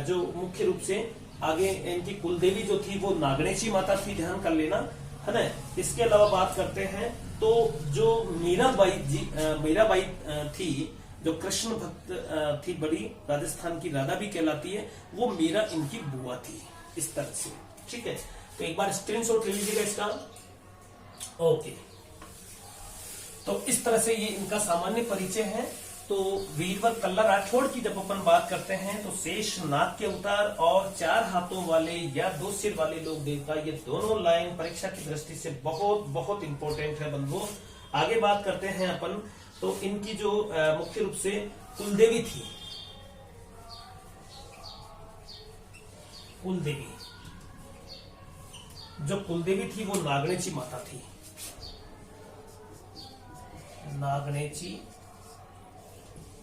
जो मुख्य रूप से आगे इनकी कुलदेवी जो थी वो नागणेशी माता थी, ध्यान कर लेना, है ना। इसके अलावा बात करते हैं तो जो मीराबाई थी, जो कृष्ण भक्त थी, बड़ी राजस्थान की राधा भी कहलाती है, वो मीरा इनकी बुआ थी, इस तरह से, ठीक है। तो एक बार स्क्रीनशॉट ले लीजिएगा इसका, ओके। तो इस तरह से ये इनका सामान्य परिचय है। तो वीरवर कल्ला राठौड़ की जब अपन बात करते हैं तो शेषनाग के अवतार और 4 हाथों वाले या 2 सिर वाले लोक देवता, ये दोनों लाइन परीक्षा की दृष्टि से बहुत बहुत इंपॉर्टेंट है बंधुओं। आगे बात करते हैं अपन तो इनकी जो मुख्य रूप से कुलदेवी थी, जो कुलदेवी थी वो नागणेची माता थी, नागणेची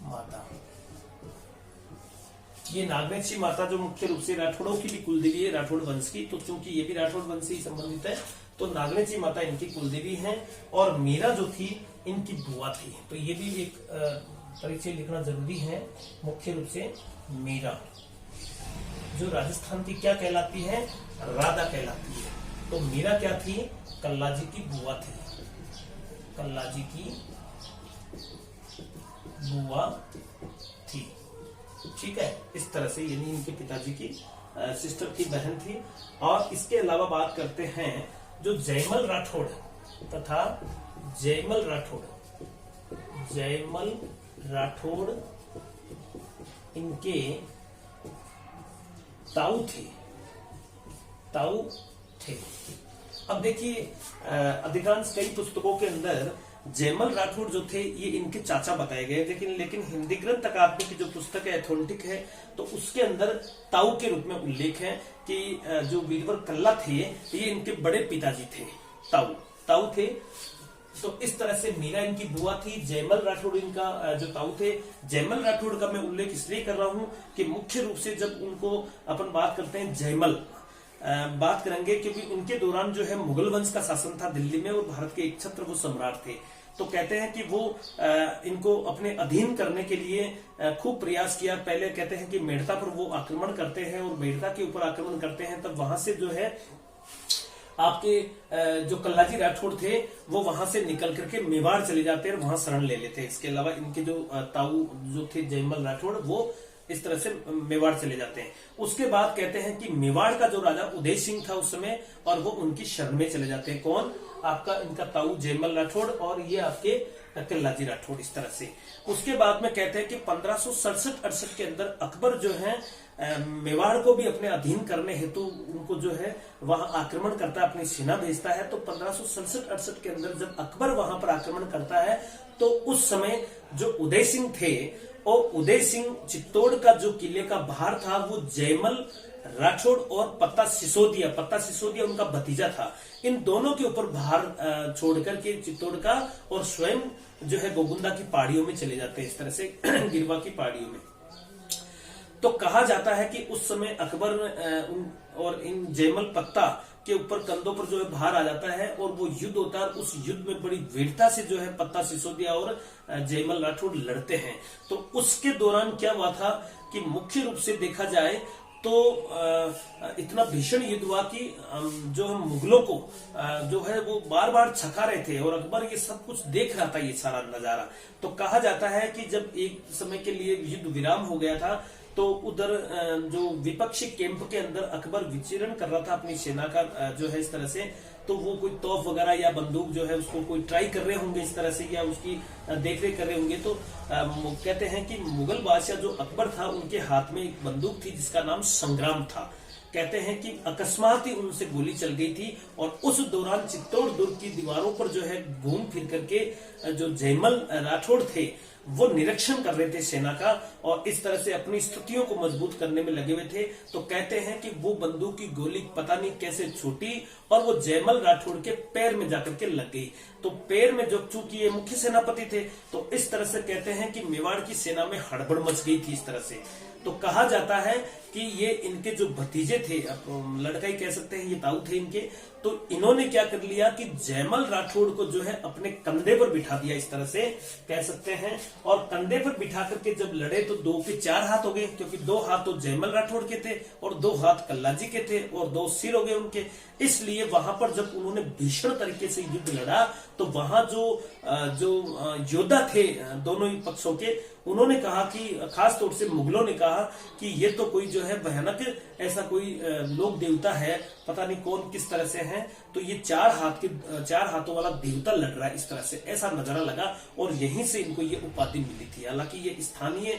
माता। ये नागणेची माता जो मुख्य रूप से राठौड़ों की भी कुलदेवी है, राठौड़ वंश की, तो चूंकि ये भी राठौड़ वंश से संबंधित है तो नागणेची माता इनकी कुलदेवी हैं। और मीरा जो थी इनकी बुआ थी, तो ये भी एक परिचय लिखना जरूरी है। मुख्य रूप से मीरा जो राजस्थान की क्या कहलाती है? राधा कहलाती है। तो मीरा क्या थी? कल्ला जी की बुआ थी, कल्ला जी की बुआ थी, ठीक है। इस तरह से यानी इनके पिताजी की सिस्टर की बहन थी। और इसके अलावा बात करते हैं जो जयमल राठौड़ तथा जयमल राठौड़ इनके ताऊ थे। अब देखिए अधिकांश कई पुस्तकों के अंदर जयमल राठौड़ जो थे ये इनके चाचा बताए गए, लेकिन हिंदी ग्रंथ अकादमी की जो पुस्तक है ऑथेंटिक है तो उसके अंदर ताऊ के रूप में उल्लेख है कि जो वीरवर कल्ला थे ये इनके बड़े पिताजी थे, ताऊ थे। तो इस तरह से मीरा इनकी बुआ थी, जयमल राठौड़ इनका जो ताऊ थे। जयमल राठौड़ का मैं उल्लेख इसलिए कर रहा हूं कि मुख्य रूप से जब उनको अपन बात करते हैं जयमल बात करेंगे क्योंकि उनके दौरान जो है मुगल वंश का शासन था दिल्ली में और भारत के एक छत्र वो सम्राट थे। तो कहते हैं कि वो इनको अपने अधीन करने के लिए खूब प्रयास किया। पहले कहते हैं कि मेड़ता पर वो आक्रमण करते हैं और मेड़ता के ऊपर आक्रमण करते हैं, तब वहां से जो है आपके जो कल्लाजी राठौड़ थे वो वहां से निकल करके मेवाड़ चले जाते हैं और वहां शरण ले लेते हैं। इसके अलावा इनके जो ताऊ जो थे जयमल राठौड़ वो इस तरह से मेवाड़ चले जाते हैं। उसके बाद कहते हैं कि मेवाड़ का जो राजा उदय सिंह था उस समय, और वो उनकी शरण में चले जाते हैं। कौन? आपका इनका ताऊ जयमल राठौड़ और ये आपके कल्लाजी राठौड़, इस तरह से। उसके बाद में कहते हैं कि 1567-68 के अंदर अकबर जो है मेवाड़ को भी अपने अधीन करने हेतु उनको जो है वहां आक्रमण करता है, अपनी सेना भेजता है। तो 1567-68 के अंदर जब अकबर वहां पर आक्रमण करता है तो उस समय जो उदय सिंह थे और उदय सिंह चित्तौड़ का जो किले का भार था वो जयमल राठौड़ और पत्ता सिसोदिया उनका भतीजा था, इन दोनों के ऊपर भार छोड़कर के चित्तौड़ का और स्वयं जो है गोगुंदा की पहाड़ियों में चले जाते हैं, इस तरह से गिरवा की पहाड़ियों में। तो कहा जाता है कि उस समय अकबर और इन जयमल पत्ता के ऊपर कंधों पर जो है भार आ जाता है और वो युद्ध होता है। उस युद्ध में बड़ी वीरता से जो है पत्ता सिसोदिया और जयमल राठौड़ लड़ते हैं। तो उसके दौरान क्या हुआ था कि मुख्य रूप से देखा जाए तो इतना भीषण युद्ध हुआ कि जो मुगलों को जो है वो बार बार छका रहे थे और अकबर ये सब कुछ देख रहा था, ये सारा नजारा। तो कहा जाता है कि जब एक समय के लिए युद्ध विराम हो गया था तो उधर जो विपक्षी कैंप के अंदर अकबर विचरण कर रहा था अपनी सेना का जो है इस तरह से, तो वो कोई तोप वगैरह या बंदूक जो है उसको कोई ट्राई कर रहे होंगे इस तरह से, या उसकी देखरेख कर रहे होंगे। तो कहते हैं कि मुगल बादशाह जो अकबर था उनके हाथ में एक बंदूक थी जिसका नाम संग्राम था। कहते हैं कि अकस्मात ही उनसे गोली चल गई थी और उस दौरान चित्तौड़ दुर्ग की दीवारों पर जो है घूम फिर करके जो जयमल राठौड़ थे वो निरीक्षण कर रहे थे सेना का और इस तरह से अपनी स्थितियों को मजबूत करने में लगे हुए थे। तो कहते हैं कि वो बंदूक की गोली पता नहीं कैसे छूटी और वो जयमल राठौड़ के पैर में जाकर के लग गई। तो पैर में जो, चूंकि ये मुख्य सेनापति थे, तो इस तरह से कहते हैं कि मेवाड़ की सेना में हड़बड़ मच गई थी इस तरह से। तो कहा जाता है कि ये इनके जो भतीजे थे, लड़का ही कह सकते हैं, ये ताऊ थे इनके, तो इन्होंने क्या कर लिया कि जयमल राठौड़ को जो है अपने कंधे पर बिठा दिया, इस तरह से कह सकते हैं। और कंधे पर बिठा करके जब लड़े तो 2 के 4 हाथ हो गए, क्योंकि 2 हाथ तो जयमल राठौड़ के थे और 2 हाथ कल्लाजी के थे और 2 सिर हो गए उनके। इसलिए वहां पर जब उन्होंने भीषण तरीके से युद्ध लड़ा तो वहां जो योद्धा थे दोनों ही पक्षों के, उन्होंने कहा कि खास तौर से मुगलों ने कहा कि ये तो कोई जो है भयानक ऐसा कोई लोक देवता है, पता नहीं कौन किस तरह से है, तो ये 4 हाथों वाला देवता लड़ रहा है, इस तरह से ऐसा नजारा लगा और यहीं से इनको ये उपाधि मिली थी। हालांकि ये स्थानीय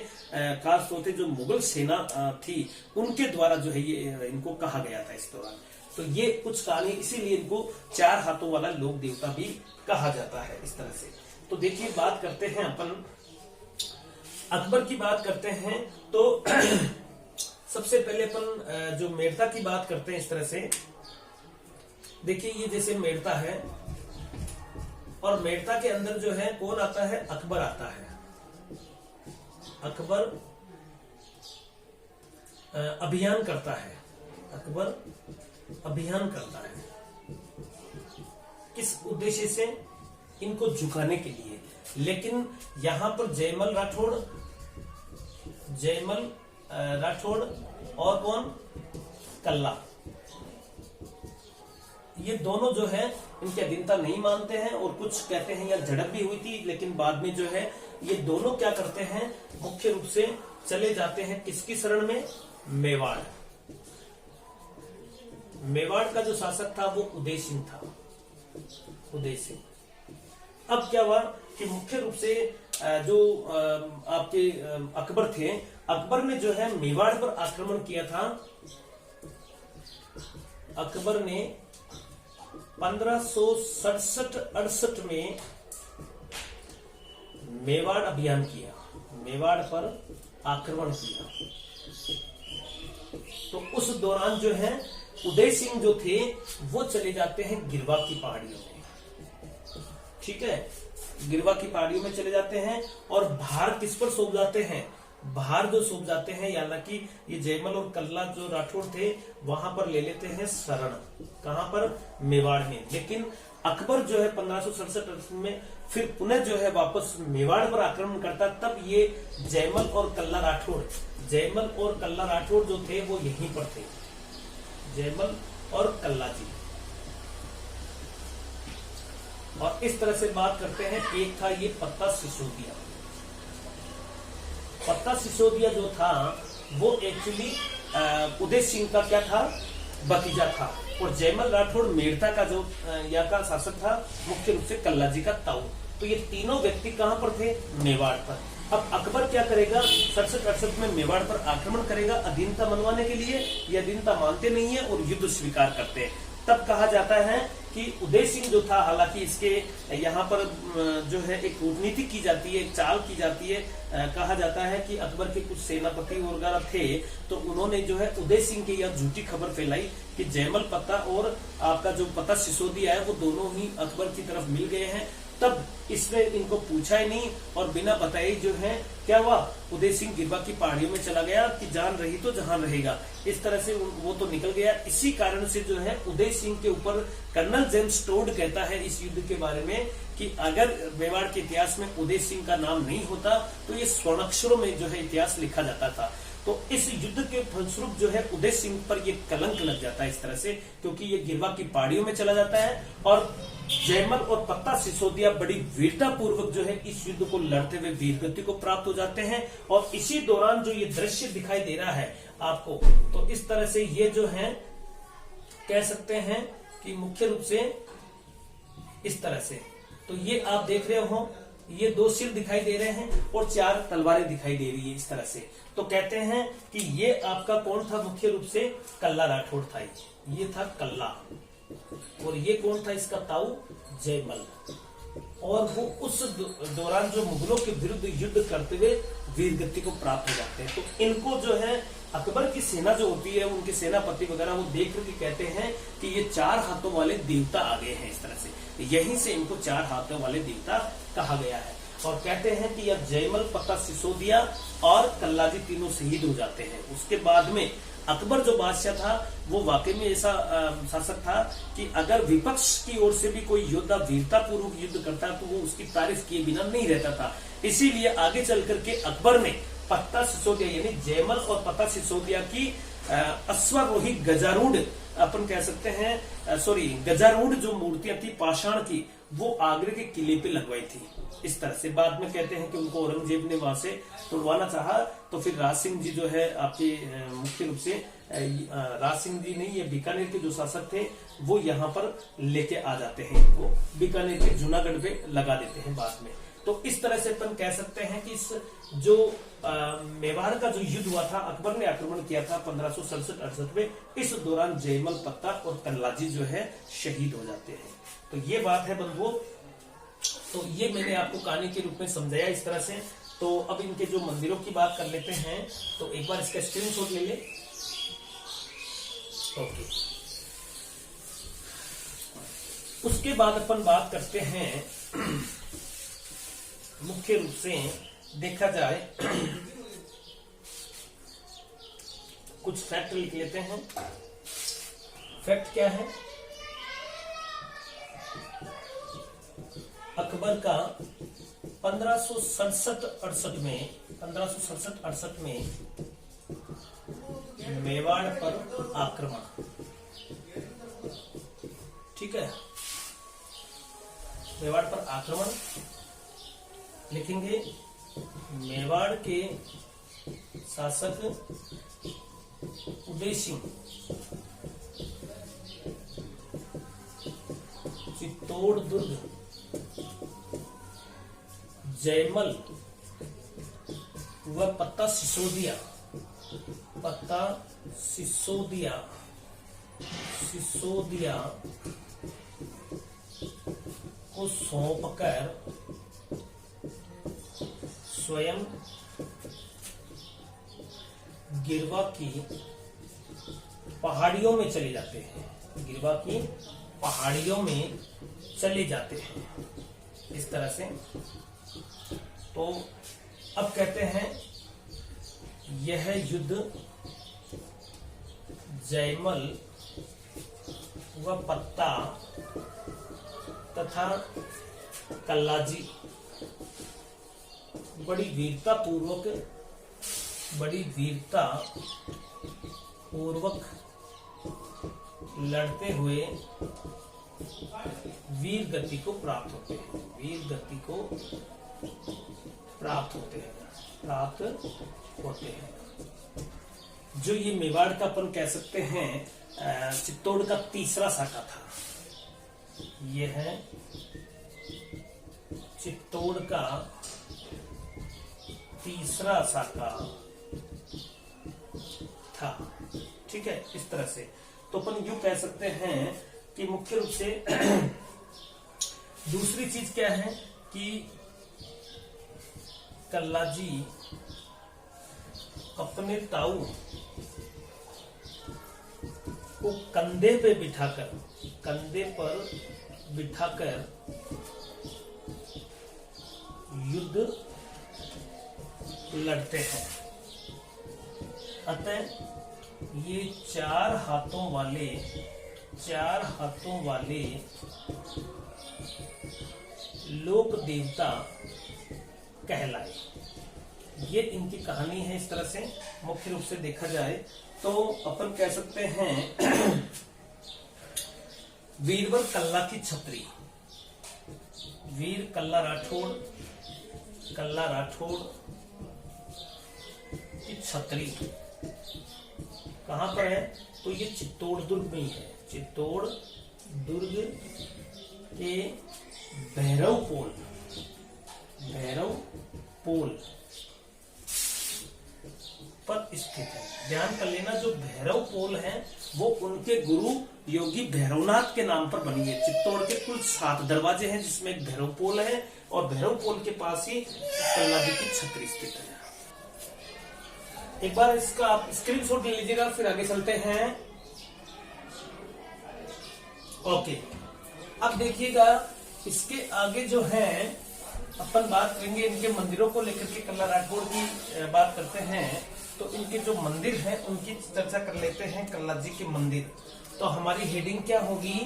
खास तौर से जो मुगल सेना थी उनके द्वारा जो है ये इनको कहा गया था इस दौरान। तो ये कुछ कहानी, इसीलिए इनको 4 हाथों वाला लोक देवता भी कहा जाता है इस तरह से। तो देखिए, बात करते हैं अपन अकबर की बात करते हैं तो सबसे पहले अपन जो मेड़ता की बात करते हैं इस तरह से। देखिए, ये जैसे मेड़ता है और मेड़ता के अंदर जो है कौन आता है? अकबर आता है। अकबर अभियान करता है, अकबर अभियान करता है। किस उद्देश्य से? इनको झुकाने के लिए। लेकिन यहां पर जयमल राठौड़ और कौन? कल्ला, ये दोनों जो है इनकी अधीनता नहीं मानते हैं और कुछ कहते हैं यार झड़प भी हुई थी, लेकिन बाद में जो है ये दोनों क्या करते हैं, मुख्य रूप से चले जाते हैं किसकी शरण में? मेवाड़। मेवाड़ का जो शासक था वो उदय सिंह था, उदय सिंह। अब क्या हुआ कि मुख्य रूप से जो आपके अकबर थे, अकबर ने जो है मेवाड़ पर आक्रमण किया था। अकबर ने 1567-68 में मेवाड़ अभियान किया, मेवाड़ पर आक्रमण किया। तो उस दौरान जो है उदय सिंह जो थे वो चले जाते हैं गिरवा की पहाड़ियों में, ठीक है, गिरवा की पहाड़ियों में चले जाते हैं और भार किस पर सौंप जाते हैं? भार जो सौंप जाते हैं, यानी ये जयमल और कल्ला जो राठौड़ थे वहां पर ले लेते हैं शरण। कहां पर? मेवाड़ में। लेकिन अकबर जो है 1567 में फिर पुनः जो है वापस मेवाड़ पर आक्रमण करता, तब ये जयमल और कल्ला राठौड़ जो थे वो यहीं पर थे, जयमल और कल्ला जी। और इस तरह से बात करते हैं, एक था ये पत्ता सिसोदिया। पत्ता सिसोदिया जो था वो एक्चुअली उदय सिंह का क्या था, भतीजा था, और जयमल राठौड़ मेड़ता का जो यहाँ का शासक था, मुख्य रूप से कल्ला जी का ताऊ। तो ये तीनों व्यक्ति कहां पर थे, मेवाड़ पर। अब अकबर क्या करेगा, 67-68 में मेवाड़ पर आक्रमण करेगा अधीनता मनवाने के लिए। ये अधीनता मानते नहीं है और युद्ध स्वीकार करते हैं। तब कहा जाता है कि उदय सिंह जो था, हालांकि इसके यहाँ पर जो है एक कूटनीति की जाती है, एक चाल की जाती है। कहा जाता है कि अकबर के कुछ सेनापति वगैरह थे, तो उन्होंने जो है उदय सिंह की यह झूठी खबर फैलाई कि जयमल पत्ता और आपका जो पत्ता सिसोदिया है वो दोनों ही अकबर की तरफ मिल गए हैं। तब इसने इनको पूछा ही नहीं और बिना बताए जो है क्या हुआ, उदय सिंह गिरवा की पहाड़ियों में चला गया कि जान रही तो जहान रहेगा, इस तरह से वो तो निकल गया। इसी कारण से जो है उदय सिंह के ऊपर कर्नल जेम्स टोड कहता है इस युद्ध के बारे में कि अगर मेवाड़ के इतिहास में उदय सिंह का नाम नहीं होता तो ये स्वर्णाक्षरों में जो है इतिहास लिखा जाता था। तो इस युद्ध के फलस्वरूप जो है उदय सिंह पर ये कलंक लग जाता है इस तरह से, क्योंकि ये गिरवा की पहाड़ियों में चला जाता है और जयमल और पत्ता सिसोदिया बड़ी वीरता पूर्वक जो है इस युद्ध को लड़ते हुए वीरगति को प्राप्त हो जाते हैं। और इसी दौरान जो ये दृश्य दिखाई दे रहा है आपको, तो इस तरह से ये जो है कह सकते हैं कि मुख्य रूप से इस तरह से, तो ये आप देख रहे हो, ये 2 सिर दिखाई दे रहे हैं और 4 तलवारें दिखाई दे रही है इस तरह से। तो कहते हैं कि ये आपका कौन था, मुख्य रूप से कल्ला राठौड़ था, ये था कल्ला, और ये कौन था, इसका ताऊ जयमल। और वो उस दौरान जो मुगलों के विरुद्ध युद्ध करते हुए वीरगति को प्राप्त हो जाते हैं। तो इनको जो है अकबर की सेना जो होती है, उनके सेनापति वगैरह वो देख करके कहते हैं कि ये 4 हाथों वाले देवता आ गए हैं इस तरह से, यहीं से इनको 4 हाथों वाले देवता कहा गया है। और कहते हैं कि यह जयमल, पत्ता सिसोदिया और कल्ला जी तीनों शहीद हो जाते हैं। उसके बाद में अकबर जो बादशाह था वो वाकई में ऐसा शासक था कि अगर विपक्ष की ओर से भी कोई योद्धा वीरता पूर्वक युद्ध करता तो वो उसकी तारीफ किए बिना नहीं रहता था। इसीलिए आगे चल करके अकबर ने पत्ता सिसोदिया यानी जयमल और पत्ता सिसोदिया की अश्वारोही गजारूढ़ अपन कह सकते हैं, गजारूढ़ जो मूर्तियां थी पाषाण की, वो आगरे के किले पे लगवाई थी इस तरह से। बाद में कहते हैं कि उनको औरंगजेब ने वहां से तुड़वाना चाहा, तो फिर राज सिंह जी जो है आपके मुख्य रूप से राज सिंह जी नहीं, ये बीकानेर के जो शासक थे वो यहाँ पर लेके आ जाते हैं, इनको बीकानेर के जूनागढ़ पे लगा देते हैं बाद में। तो इस तरह से अपन कह सकते हैं कि इस जो मेवाड़ का जो युद्ध हुआ था, अकबर ने आक्रमण किया था 1567-68 में, इस दौरान जयमल, पत्ता और कल्ला जी जो है शहीद हो जाते हैं। तो ये बात है बंधुओं, तो ये मैंने आपको कहानी के रूप में समझाया इस तरह से। तो अब इनके जो मंदिरों की बात कर लेते हैं, तो एक बार इसका स्क्रीनशॉट ले ले। ओके, उसके बाद अपन बात करते हैं मुख्य रूप से देखा जाए कुछ फैक्ट लिख लेते हैं। फैक्ट क्या है, अकबर का 1567-68 में मेवाड़ पर आक्रमण, ठीक है, मेवाड़ पर आक्रमण लिखेंगे। मेवाड़ के शासक उदय सिंह चित्तौड़ दुर्ग, जयमल व पत्ता सिसोदिया को सौंपकर स्वयं गिरवा की पहाड़ियों में चले जाते हैं, गिरवा की पहाड़ियों में चले जाते हैं इस तरह से। तो अब कहते हैं यह युद्ध जयमल व पत्ता तथा कल्लाजी बड़ी वीरता पूर्वक लड़ते हुए वीर गति को प्राप्त होते हैं। जो ये मेवाड़ का अपन कह सकते हैं चित्तौड़ का तीसरा साका था। ये है चित्तौड़ का तीसरा साका था। ठीक है, इस तरह से तो अपन यूं कह सकते हैं कि मुख्य रूप से दूसरी चीज क्या है कि कल्लाजी अपने ताऊ को कंधे पर बिठाकर युद्ध लड़ते हैं। अतः ये चार हाथों वाले लोक देवता कहलाए। ये इनकी कहानी है। इस तरह से मुख्य रूप से देखा जाए तो अपन कह सकते हैं वीरवर कल्ला की छत्री, वीर कल्ला राठौड़ की छत्री कहां पर है? तो ये चित्तौड़ दुर्ग में ही है। चित्तौड़ दुर्ग के भैरव पोल पर स्थित है। ध्यान कर लेना, जो भैरव पोल है वो उनके गुरु योगी भैरवनाथ के नाम पर बनी है। चित्तौड़ के कुल 7 दरवाजे हैं जिसमें एक भैरव पोल है और भैरव पोल के पास ही कल्लाजी की छत्री स्थित है। एक बार इसका आप स्क्रीनशॉट ले लीजिएगा, फिर आगे चलते हैं। ओके, अब देखिएगा इसके आगे जो है अपन बात करेंगे इनके मंदिरों को लेकर के। कल्ला राठौड़ की बात करते हैं तो इनके जो मंदिर हैं उनकी चर्चा कर लेते हैं। कल्लाजी के मंदिर, तो हमारी हेडिंग क्या होगी?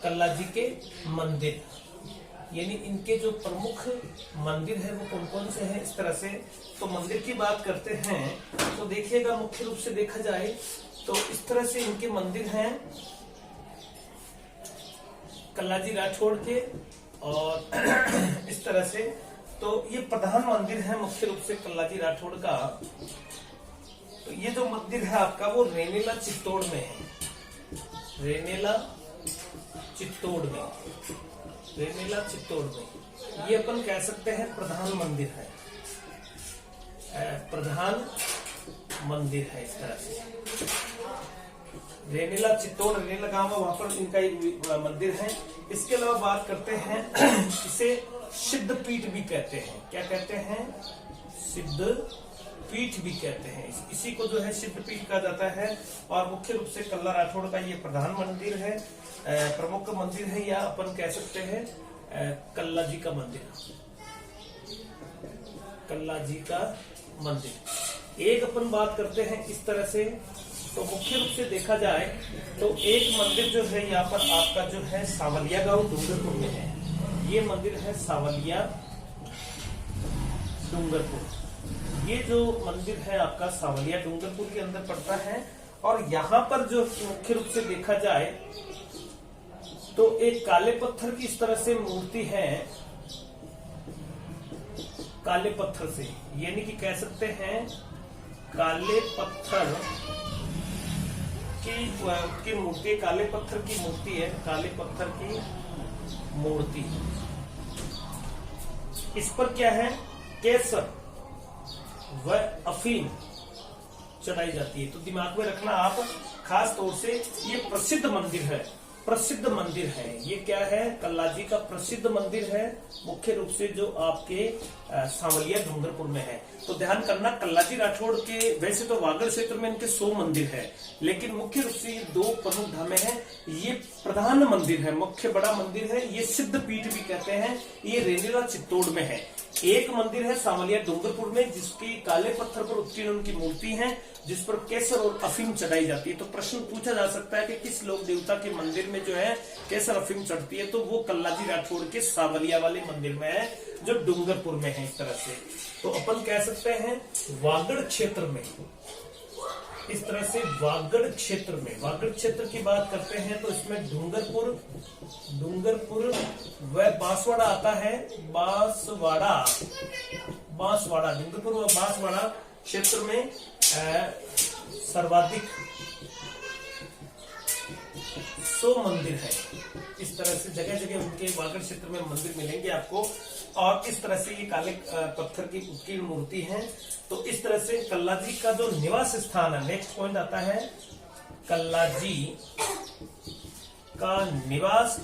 कल्लाजी के मंदिर, यानी इनके जो प्रमुख मंदिर है वो कौन कौन से हैं। इस तरह से तो मंदिर की बात करते हैं तो देखिएगा मुख्य रूप से देखा जाए तो इस तरह से इनके मंदिर हैं कल्लाजी राठौड़ के। और इस तरह से तो ये प्रधान मंदिर है मुख्य रूप से कल्लाजी राठौड़ का। तो ये जो मंदिर है आपका वो रेनेला चित्तौड़ में है। रेनेला चित्तौड़ में ये अपन कह सकते हैं प्रधान मंदिर है। इस तरह से रेनेला चित्तौड़, रेनेला गांव है, वहां पर इनका एक मंदिर है। इसके अलावा बात करते हैं इसे सिद्ध पीठ भी कहते हैं। क्या कहते हैं? सिद्ध पीठ भी कहते हैं। इसी को जो है सिद्ध पीठ कहा जाता है। और मुख्य रूप से कल्ला राठौड़ का ये प्रधान मंदिर है, प्रमुख मंदिर है, या अपन कह सकते हैं कल्लाजी का मंदिर। एक अपन बात करते हैं इस तरह से तो मुख्य रूप से देखा जाए तो एक मंदिर जो है यहाँ पर आपका जो है सावलिया गांव डूंगरपुर में है। ये मंदिर है सावलिया डूंगरपुर। ये जो मंदिर है आपका सावलिया डूंगरपुर के अंदर पड़ता है। और यहाँ पर जो मुख्य रूप से देखा जाए तो एक काले पत्थर की इस तरह से मूर्ति है, काले पत्थर से, यानी कि कह सकते हैं काले पत्थर की मूर्ति, काले पत्थर की मूर्ति है, काले पत्थर की मूर्ति। इस पर क्या है? केसर व अफीम चढ़ाई जाती है। तो दिमाग में रखना आप खास तौर से, ये प्रसिद्ध मंदिर है। ये क्या है? कल्लाजी का प्रसिद्ध मंदिर है, मुख्य रूप से जो आपके सांवलिया डूंगरपुर में है। तो ध्यान करना, कल्लाजी राठौड़ के वैसे तो वागड़ क्षेत्र में इनके 100 मंदिर है, लेकिन मुख्य रूप से ये 2 प्रमुख धामे हैं। ये प्रधान मंदिर है, मुख्य बड़ा मंदिर है। ये सिद्ध पीठ भी कहते हैं। ये रेनेला चित्तौड़ में है। एक मंदिर है सांवलिया डूंगरपुर में, जिसकी काले पत्थर पर उत्कीर्ण उनकी मूर्ति है, जिस पर केसर और अफीम चढ़ाई जाती है। तो प्रश्न पूछा जा सकता है कि किस लोक देवता के मंदिर में जो है केसर अफीम चढ़ती है, तो वो कल्लाजी राठौड़ के सांवलिया वाले मंदिर में है, जो डूंगरपुर में है। इस तरह से तो अपन कह सकते हैं वागड़ क्षेत्र में, इस तरह से वागड़ क्षेत्र की बात करते हैं तो इसमें डूंगरपुर व बांसवाड़ा आता है। बांसवाड़ा डूंगरपुर व बांसवाड़ा क्षेत्र में सर्वाधिक 100 मंदिर है। इस तरह से जगह जगह उनके वागड़ क्षेत्र में मंदिर मिलेंगे आपको। और इस तरह से ये काले पत्थर की उत्कीर्ण मूर्ति है। तो इस तरह से कल्लाजी का जो निवास स्थान है, नेक्स्ट पॉइंट आता है कल्लाजी का निवास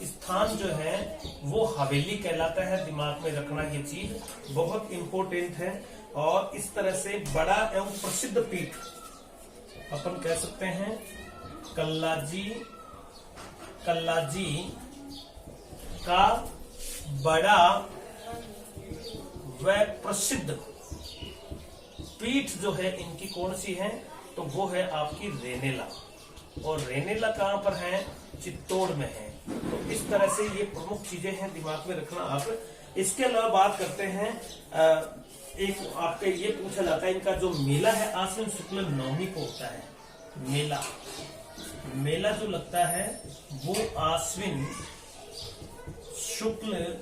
स्थान जो है वो हवेली कहलाता है। दिमाग में रखना ये चीज बहुत इंपॉर्टेंट है। और इस तरह से बड़ा एवं प्रसिद्ध पीठ अपन कह सकते हैं कल्लाजी का बड़ा व प्रसिद्ध पीठ जो है इनकी कौन सी है, तो वो है आपकी रेनेला। और रेनेला कहां पर है? चित्तौड़ में है। तो इस तरह से ये प्रमुख चीजें हैं, दिमाग में रखना आप। इसके अलावा बात करते हैं एक आपके ये पूछा जाता है इनका जो मेला है आश्विन शुक्ल नवमी को होता है। मेला जो लगता है वो आश्विन शुक्ल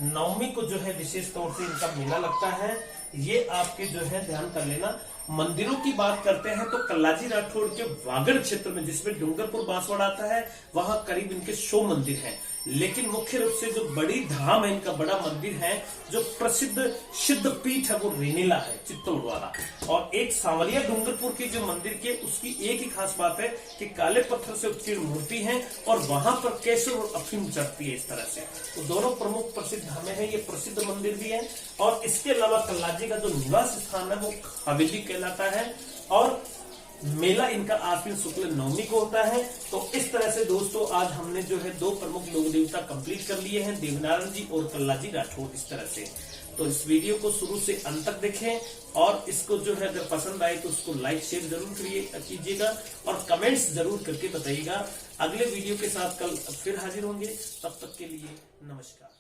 नवमी को जो है विशेष तौर से इनका मेला लगता है। ये आपके जो है ध्यान कर लेना। मंदिरों की बात करते हैं तो कल्लाजी राठौड़ के वागड़ क्षेत्र में, जिसमें डूंगरपुर बांसवाड़ा आता है, वहां करीब इनके 100 मंदिर हैं। लेकिन मुख्य रूप से जो बड़ी धाम है, इनका बड़ा मंदिर है, जो प्रसिद्ध सिद्ध पीठ है, वो रेनेला है, चित्तौड़ वाला। और एक सांवलिया डूंगरपुर की जो मंदिर के, उसकी एक ही खास बात है कि काले पत्थर से उत्कीर्ण मूर्ति है और वहां पर केसर और अफीम चढ़ती है। इस तरह से तो दोनों प्रमुख प्रसिद्ध धामें हैं, ये प्रसिद्ध मंदिर भी है। और इसके अलावा कल्लाजी का जो निवास स्थान है वो हवेली कहलाता है। और मेला इनका आश्विन शुक्ल नवमी को होता है। तो इस तरह से दोस्तों आज हमने जो है 2 प्रमुख लोक देवता कंप्लीट कर लिए हैं, देवनारायण जी और कल्लाजी राठौड़। इस तरह से तो इस वीडियो को शुरू से अंत तक देखें और इसको जो है अगर पसंद आए तो उसको लाइक शेयर जरूर कीजिएगा और कमेंट्स जरूर करके बताइएगा। अगले वीडियो के साथ कल फिर हाजिर होंगे, तब तक के लिए नमस्कार।